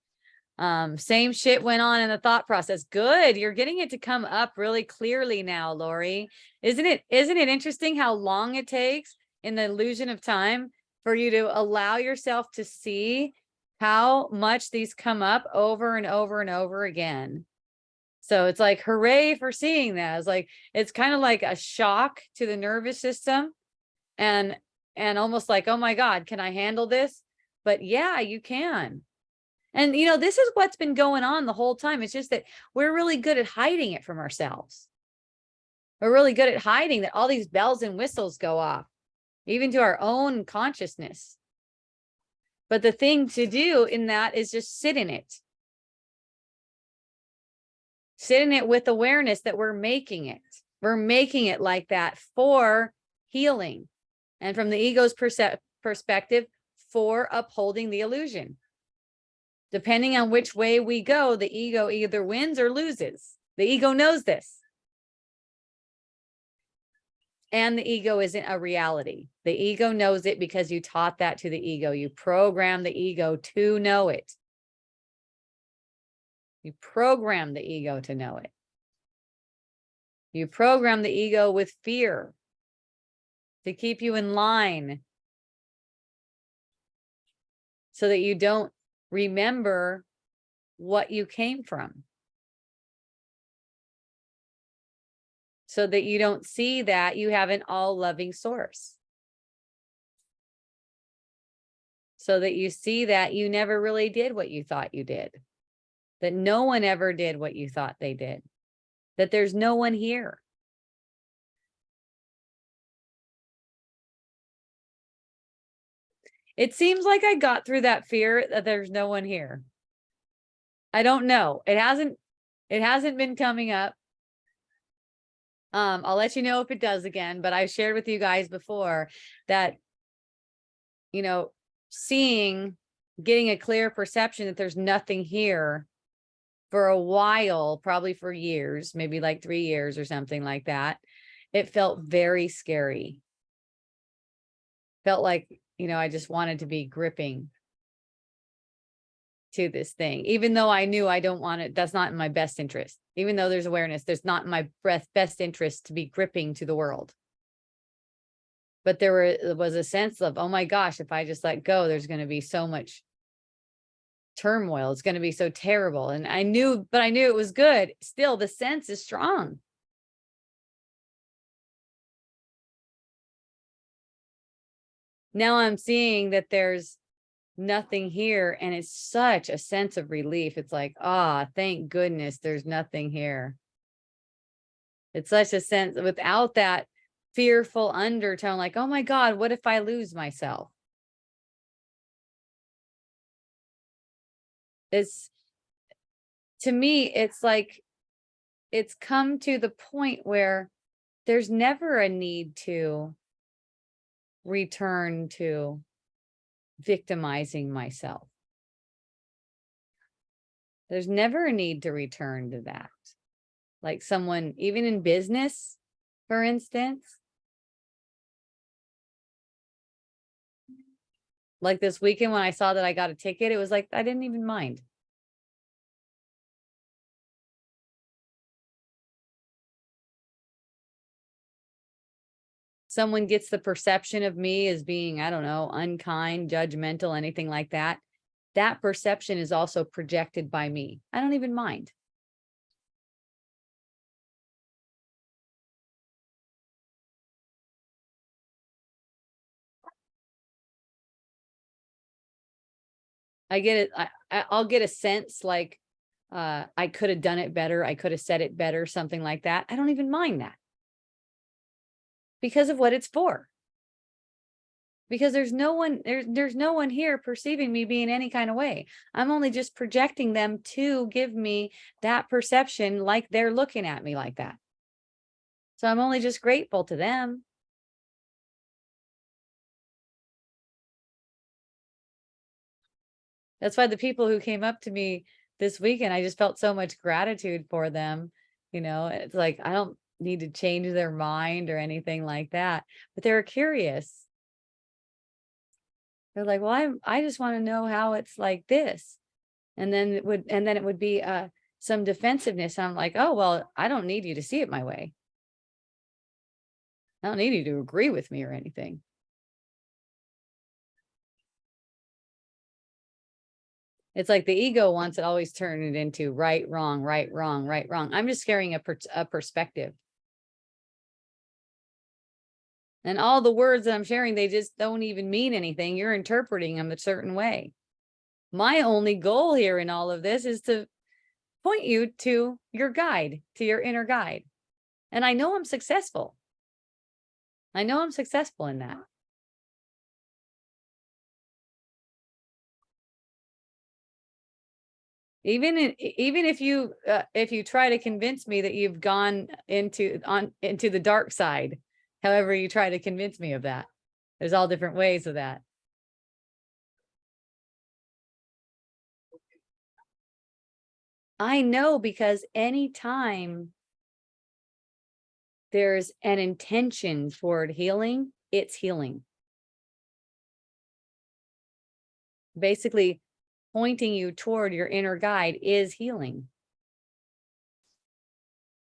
Same shit went on in the thought process. Good. You're getting it to come up really clearly now, Lori. Isn't it interesting how long it takes in the illusion of time for you to allow yourself to see how much these come up over and over and over again? So it's like, hooray for seeing that. It's kind of like a shock to the nervous system, and almost like, oh my God, can I handle this? But yeah, you can. And this is what's been going on the whole time. It's just that we're really good at hiding it from ourselves. We're really good at hiding that all these bells and whistles go off, even to our own consciousness. But the thing to do in that is just sit in it. Sit in it with awareness that we're making it. We're making it like that for healing. And from the ego's perspective, for upholding the illusion. Depending on which way we go, the ego either wins or loses. The ego knows this. And the ego isn't a reality. The ego knows it because you taught that to the ego. You program the ego to know it. You program the ego to know it. You program the ego with fear to keep you in line so that you don't remember what you came from. So that you don't see that you have an all-loving source. So that you see that you never really did what you thought you did. That no one ever did what you thought they did. That there's no one here. It seems like I got through that fear that there's no one here. I don't know. It hasn't been coming up. I'll let you know if it does again, but I've shared with you guys before that, getting a clear perception that there's nothing here for a while, probably for years, maybe like 3 years or something like that. It felt very scary. Felt like, I just wanted to be gripping to this thing, even though I knew I don't want it. That's not in my best interest. Even though there's awareness, there's not in my best interest to be gripping to the world. But there was a sense of, oh my gosh, if I just let go, there's going to be so much turmoil. It's going to be so terrible. And I knew it was good. Still, the sense is strong. Now I'm seeing that there's nothing here, and it's such a sense of relief. It's like, thank goodness there's nothing here. It's such a sense without that fearful undertone, like, oh my God, what if I lose myself? It's, to me, it's like, it's come to the point where there's never a need to return to victimizing myself. There's never a need to return to that. Like someone, even in business, for instance, like this weekend when I saw that I got a ticket, it was like, I didn't even mind. Someone gets the perception of me as being, I don't know, unkind, judgmental, anything like that. That perception is also projected by me. I don't even mind. I get it. I'll get a sense like, I could have done it better. I could have said it better, something like that. I don't even mind that because of what it's for. Because there's no one, there's no one here perceiving me being any kind of way. I'm only just projecting them to give me that perception, like they're looking at me like that. So I'm only just grateful to them. That's why the people who came up to me this weekend, I just felt so much gratitude for them. You know, it's like, I don't need to change their mind or anything like that, but they were curious. They're like, well, I just want to know how it's like this. And then it would be some defensiveness. I'm like, oh, well, I don't need you to see it my way. I don't need you to agree with me or anything. It's like the ego wants to always turn it into right, wrong, right, wrong, right, wrong. I'm just carrying a perspective. And all the words that I'm sharing, they just don't even mean anything. You're interpreting them a certain way. My only goal here in all of this is to point you to your guide, to your inner guide. And I know I'm successful. I know I'm successful in that. Even if you try to convince me that you've gone into the dark side, however you try to convince me of that, there's all different ways of that. I know, because anytime there's an intention toward healing, it's healing. Basically, pointing you toward your inner guide is healing.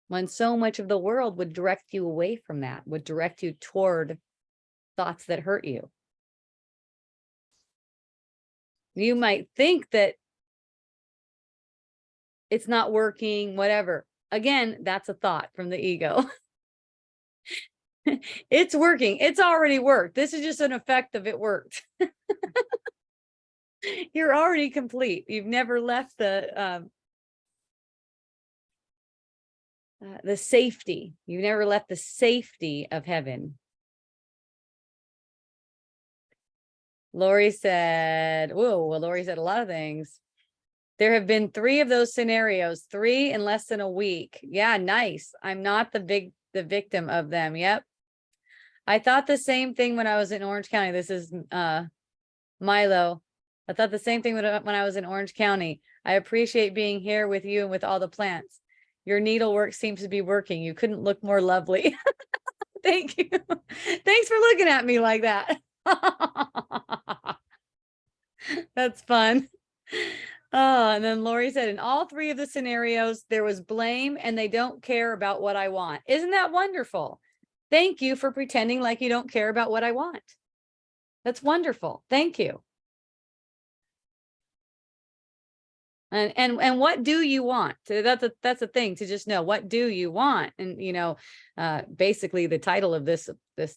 When so much of the world would direct you away from that, would direct you toward thoughts that hurt you. You might think that it's not working, whatever. Again, that's a thought from the ego. It's working. It's already worked. This is just an effect of it worked. You're already complete. You've never left the safety. You never left the safety of heaven. Lori said, whoa, well, Lori said a lot of things. There have been 3 of those scenarios, 3 in less than a week. Yeah, nice. I'm not the victim of them. Yep. I thought the same thing when I was in Orange County. This is Milo. I thought the same thing when I was in Orange County. I appreciate being here with you and with all the plants. Your needlework seems to be working. You couldn't look more lovely. Thank you. Thanks for looking at me like that. That's fun. Oh, and then Lori said, in all 3 of the scenarios, there was blame and they don't care about what I want. Isn't that wonderful? Thank you for pretending like you don't care about what I want. That's wonderful. Thank you. And what do you want? That's a thing to just know, what do you want? And you know, basically the title of this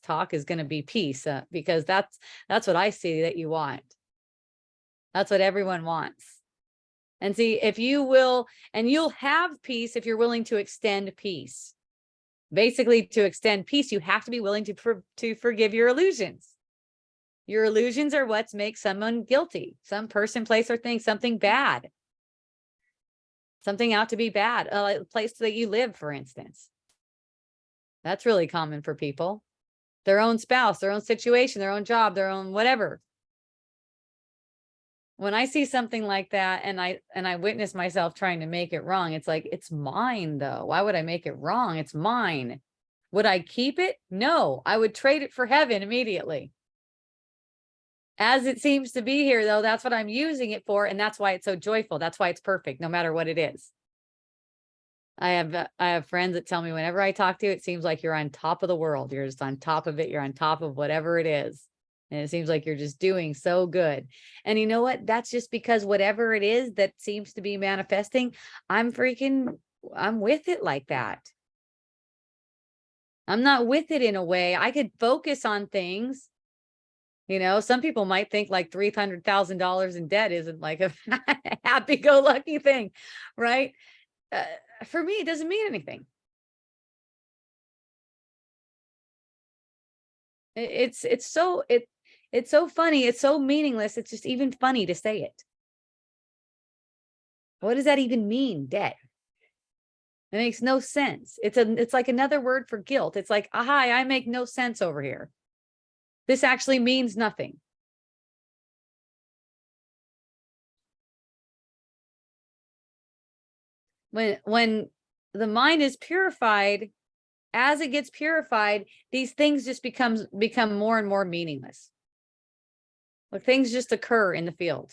talk is going to be peace, because that's what I see that you want. That's what everyone wants. And see, if you will, and you'll have peace if you're willing to extend peace. Basically, to extend peace, you have to be willing to forgive your illusions. Your illusions are what makes someone guilty. Some person, place, or thing, something bad. Something out to be bad. A place that you live, for instance. That's really common for people. Their own spouse, their own situation, their own job, their own whatever. When I see something like that and I witness myself trying to make it wrong, it's like, it's mine though. Why would I make it wrong? It's mine. Would I keep it? No, I would trade it for heaven immediately. As it seems to be here though, that's what I'm using it for. And that's why it's so joyful. That's why it's perfect, no matter what it is. I have friends that tell me whenever I talk to you, it seems like you're on top of the world. You're just on top of it. You're on top of whatever it is. And it seems like you're just doing so good. And you know what? That's just because whatever it is that seems to be manifesting, I'm with it like that. I'm not with it in a way. I could focus on things. You know, some people might think like $300,000 in debt isn't like a happy-go-lucky thing, right? For me, it doesn't mean anything. It's so funny. It's so meaningless. It's just even funny to say it. What does that even mean, debt? It makes no sense. It's like another word for guilt. It's like, hi, I make no sense over here. This actually means nothing. When the mind is purified, as it gets purified, these things just become more and more meaningless. Like things just occur in the field.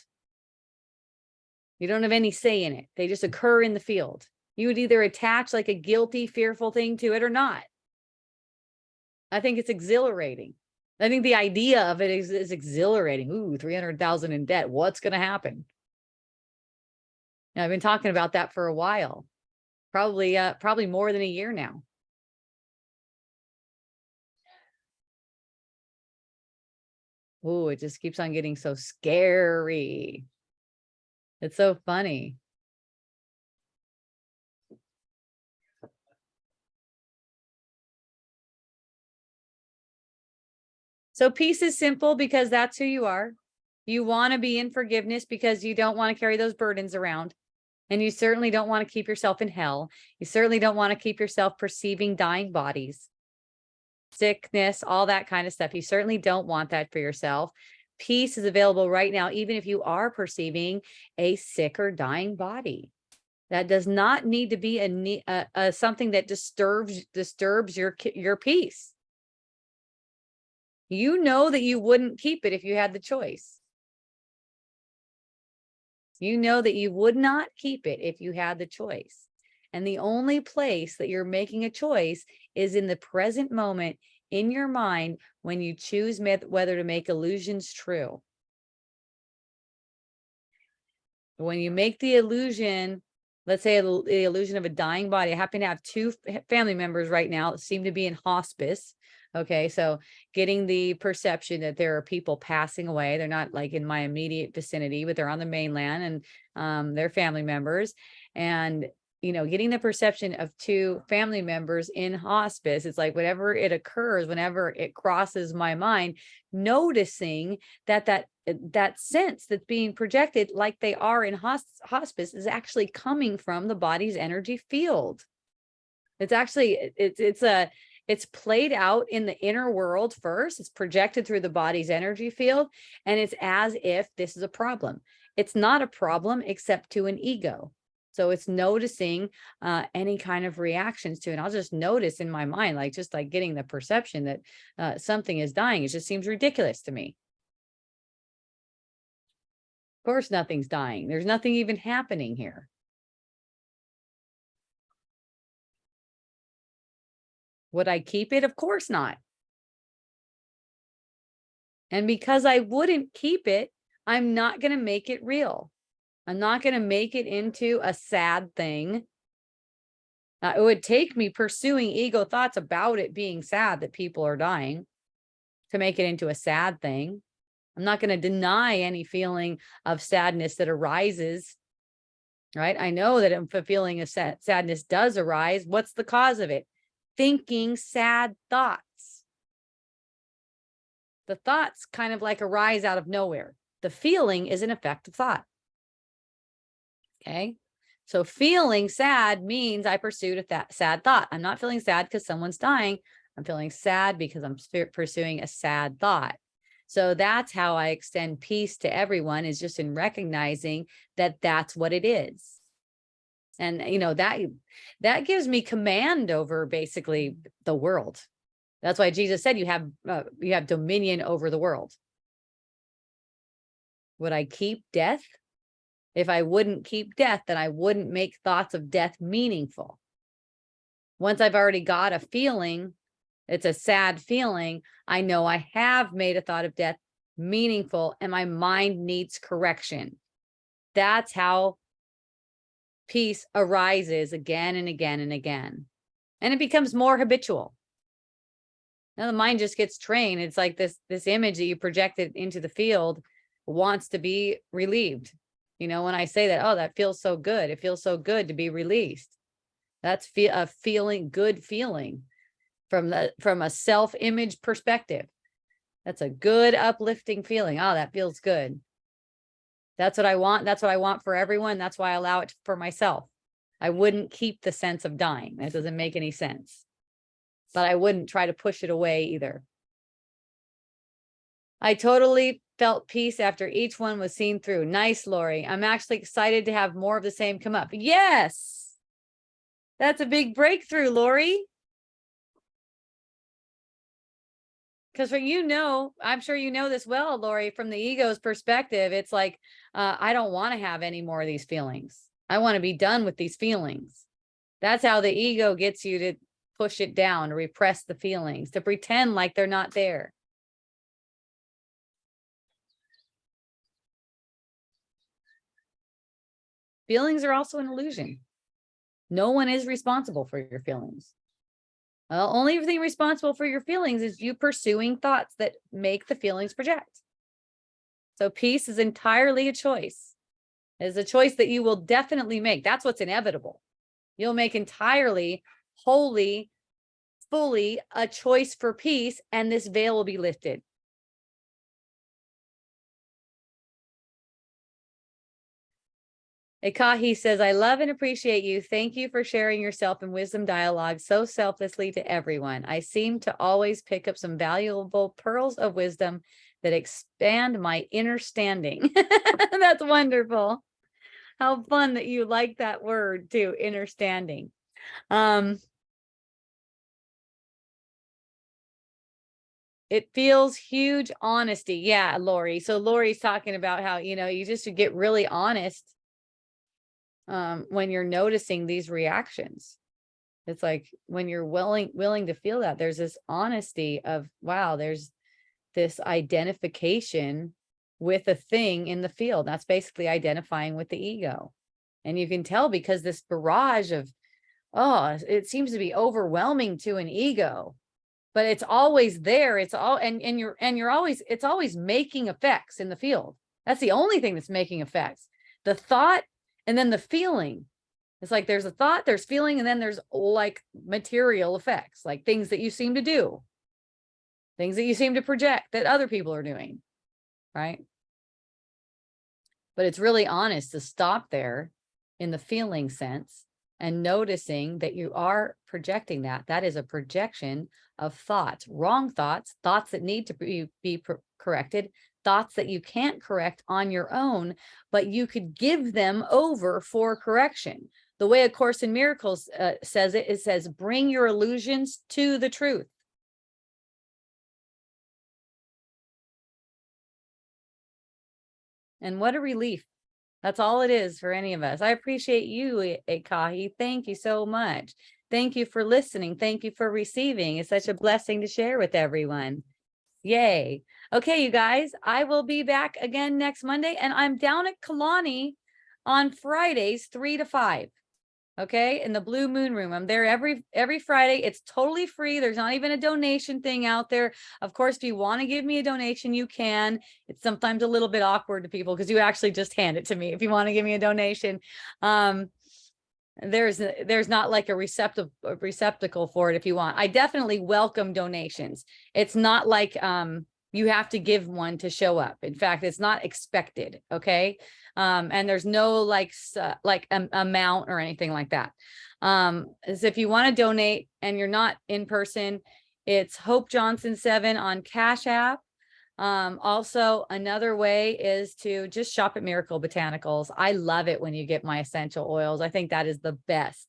You don't have any say in it. They just occur in the field. You would either attach like a guilty, fearful thing to it or not. I think it's exhilarating. I think the idea of it is exhilarating. Ooh, 300,000 in debt. What's going to happen? And I've been talking about that for a while, probably more than a year now. Ooh, it just keeps on getting so scary. It's so funny. So peace is simple because that's who you are. You want to be in forgiveness because you don't want to carry those burdens around. And you certainly don't want to keep yourself in hell. You certainly don't want to keep yourself perceiving dying bodies, sickness, all that kind of stuff. You certainly don't want that for yourself. Peace is available right now, even if you are perceiving a sick or dying body. That does not need to be something that disturbs your peace. You know that you wouldn't keep it if you had the choice. You know that you would not keep it if you had the choice. And the only place that you're making a choice is in the present moment in your mind when you choose whether to make illusions true. When you make the illusion, let's say the illusion of a dying body. I happen to have two family members right now that seem to be in hospice. Okay, so getting the perception that there are people passing away. They're not like in my immediate vicinity, but they're on the mainland and they're family members. And, you know, getting the perception of two family members in hospice, it's like whenever it occurs, whenever it crosses my mind, noticing that sense that's being projected like they are in hospice is actually coming from the body's energy field. It's actually, it's played out in the inner world first. It's projected through the body's energy field. And it's as if this is a problem. It's not a problem except to an ego. So it's noticing any kind of reactions to it. And I'll just notice in my mind, like just like getting the perception that something is dying. It just seems ridiculous to me. Of course, nothing's dying. There's nothing even happening here. Would I keep it? Of course not. And because I wouldn't keep it, I'm not going to make it real. I'm not going to make it into a sad thing. It would take me pursuing ego thoughts about it being sad that people are dying to make it into a sad thing. I'm not going to deny any feeling of sadness that arises, right? I know that if a feeling of sadness does arise, what's the cause of it? thinking sad thoughts. The thoughts kind of like arise out of nowhere. The feeling is an effect of thought. Okay. So feeling sad means I pursued a sad thought. I'm not feeling sad because someone's dying. I'm feeling sad because I'm pursuing a sad thought. So that's how I extend peace to everyone, is just in recognizing that that's what it is. And, you know, that gives me command over basically the world. That's why Jesus said you have dominion over the world. Would I keep death? If I wouldn't keep death, then I wouldn't make thoughts of death meaningful. Once I've already got a feeling, it's a sad feeling, I know I have made a thought of death meaningful, and my mind needs correction. That's how peace arises again and again and again. And it becomes more habitual. Now the mind just gets trained. It's like this image that you projected into the field wants to be relieved. You know, when I say that, oh, that feels so good. It feels so good to be released. That's a feeling, good feeling from a self-image perspective. That's a good uplifting feeling. Oh, that feels good. That's what I want. That's what I want for everyone. That's why I allow it for myself. I wouldn't keep the sense of dying. That doesn't make any sense. But I wouldn't try to push it away either. I totally felt peace after each one was seen through. Nice, Lori. I'm actually excited to have more of the same come up. Yes. That's a big breakthrough, Lori. Because I'm sure you know this well, Lori, from the ego's perspective, it's like, I don't want to have any more of these feelings. I want to be done with these feelings. That's how the ego gets you to push it down, to repress the feelings, to pretend like they're not there. Feelings are also an illusion. No one is responsible for your feelings. The only thing responsible for your feelings is you pursuing thoughts that make the feelings project. So peace is entirely a choice. It's a choice that you will definitely make. That's what's inevitable. You'll make entirely, wholly, fully a choice for peace, and this veil will be lifted. Ekahi says, I love and appreciate you. Thank you for sharing yourself in wisdom dialogue so selflessly to everyone. I seem to always pick up some valuable pearls of wisdom that expand my understanding. That's wonderful. How fun that you like that word too, understanding. It feels huge honesty. Yeah, Lori. So Lori's talking about how, you just should get really honest when you're noticing these reactions. It's like when you're willing to feel that, there's this honesty of, wow, there's this identification with a thing in the field. That's basically identifying with the ego. And you can tell because this barrage of, it seems to be overwhelming to an ego, but it's always there. It's all, it's always making effects in the field. That's the only thing that's making effects. The thought and then the feeling. It's like there's a thought, there's feeling, and then there's like material effects, like things that you seem to do, things that you seem to project that other people are doing, right? But it's really honest to stop there in the feeling sense and noticing that you are projecting that. That is a projection of thoughts, wrong thoughts, thoughts that need to be corrected, thoughts that you can't correct on your own, but you could give them over for correction. The way A Course in Miracles says it says, bring your illusions to the truth. And what a relief. That's all it is for any of us. I appreciate you, Ekahi. Thank you so much. Thank you for listening. Thank you for receiving. It's such a blessing to share with everyone. Yay. Okay, you guys, I will be back again next Monday, and I'm down at Kalani on Fridays, 3 to 5. Okay, in the Blue Moon Room. I'm there every Friday. It's totally free. There's not even a donation thing out there. Of course, if you want to give me a donation, you can. It's sometimes a little bit awkward to people because you actually just hand it to me if you want to give me a donation. there's not like a receptacle for it if you want. I definitely welcome donations. It's not like you have to give one to show up. In fact, it's not expected. Okay. And there's no like amount or anything like that. As if you want to donate and you're not in person, it's Hope Johnson 7 on Cash App. Also, another way is to just shop at Miracle Botanicals. I love it when you get my essential oils. I think that is the best.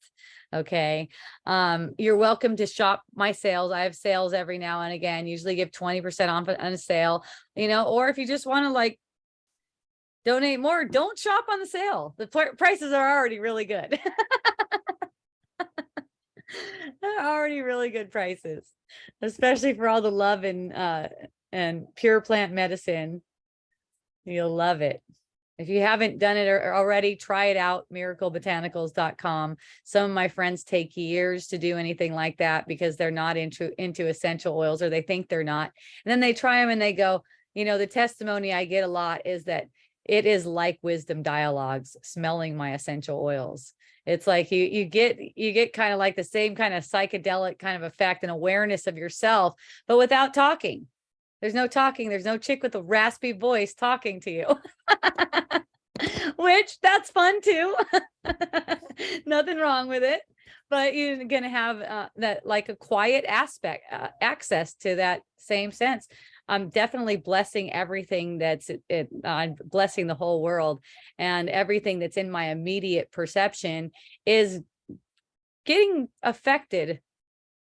Okay. You're welcome to shop my sales. I have sales every now and again, usually give 20% off on a sale, you know, or if you just want to like donate more, don't shop on the sale. The prices are already really good. They're already really good prices, especially for all the love and pure plant medicine. You'll love it. If you haven't done it already, try it out, miraclebotanicals.com. Some of my friends take years to do anything like that because they're not into essential oils, or they think they're not. And then they try them and they go, you know, the testimony I get a lot is that it is like wisdom dialogues, smelling my essential oils. It's like you get kind of like the same kind of psychedelic kind of effect and awareness of yourself, but without talking. There's no talking. There's no chick with a raspy voice talking to you, which that's fun too. Nothing wrong with it, but you're going to have that like a quiet aspect, access to that same sense. I'm definitely blessing everything I'm blessing the whole world, and everything that's in my immediate perception is getting affected,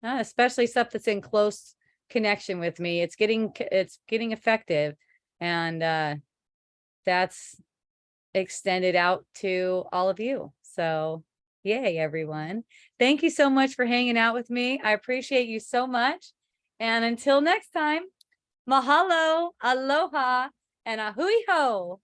especially stuff that's in close connection with me. It's getting effective, and that's extended out to all of you. So yay, everyone. Thank you so much for hanging out with me. I appreciate you so much. And until next time, mahalo, aloha, and a hui ho.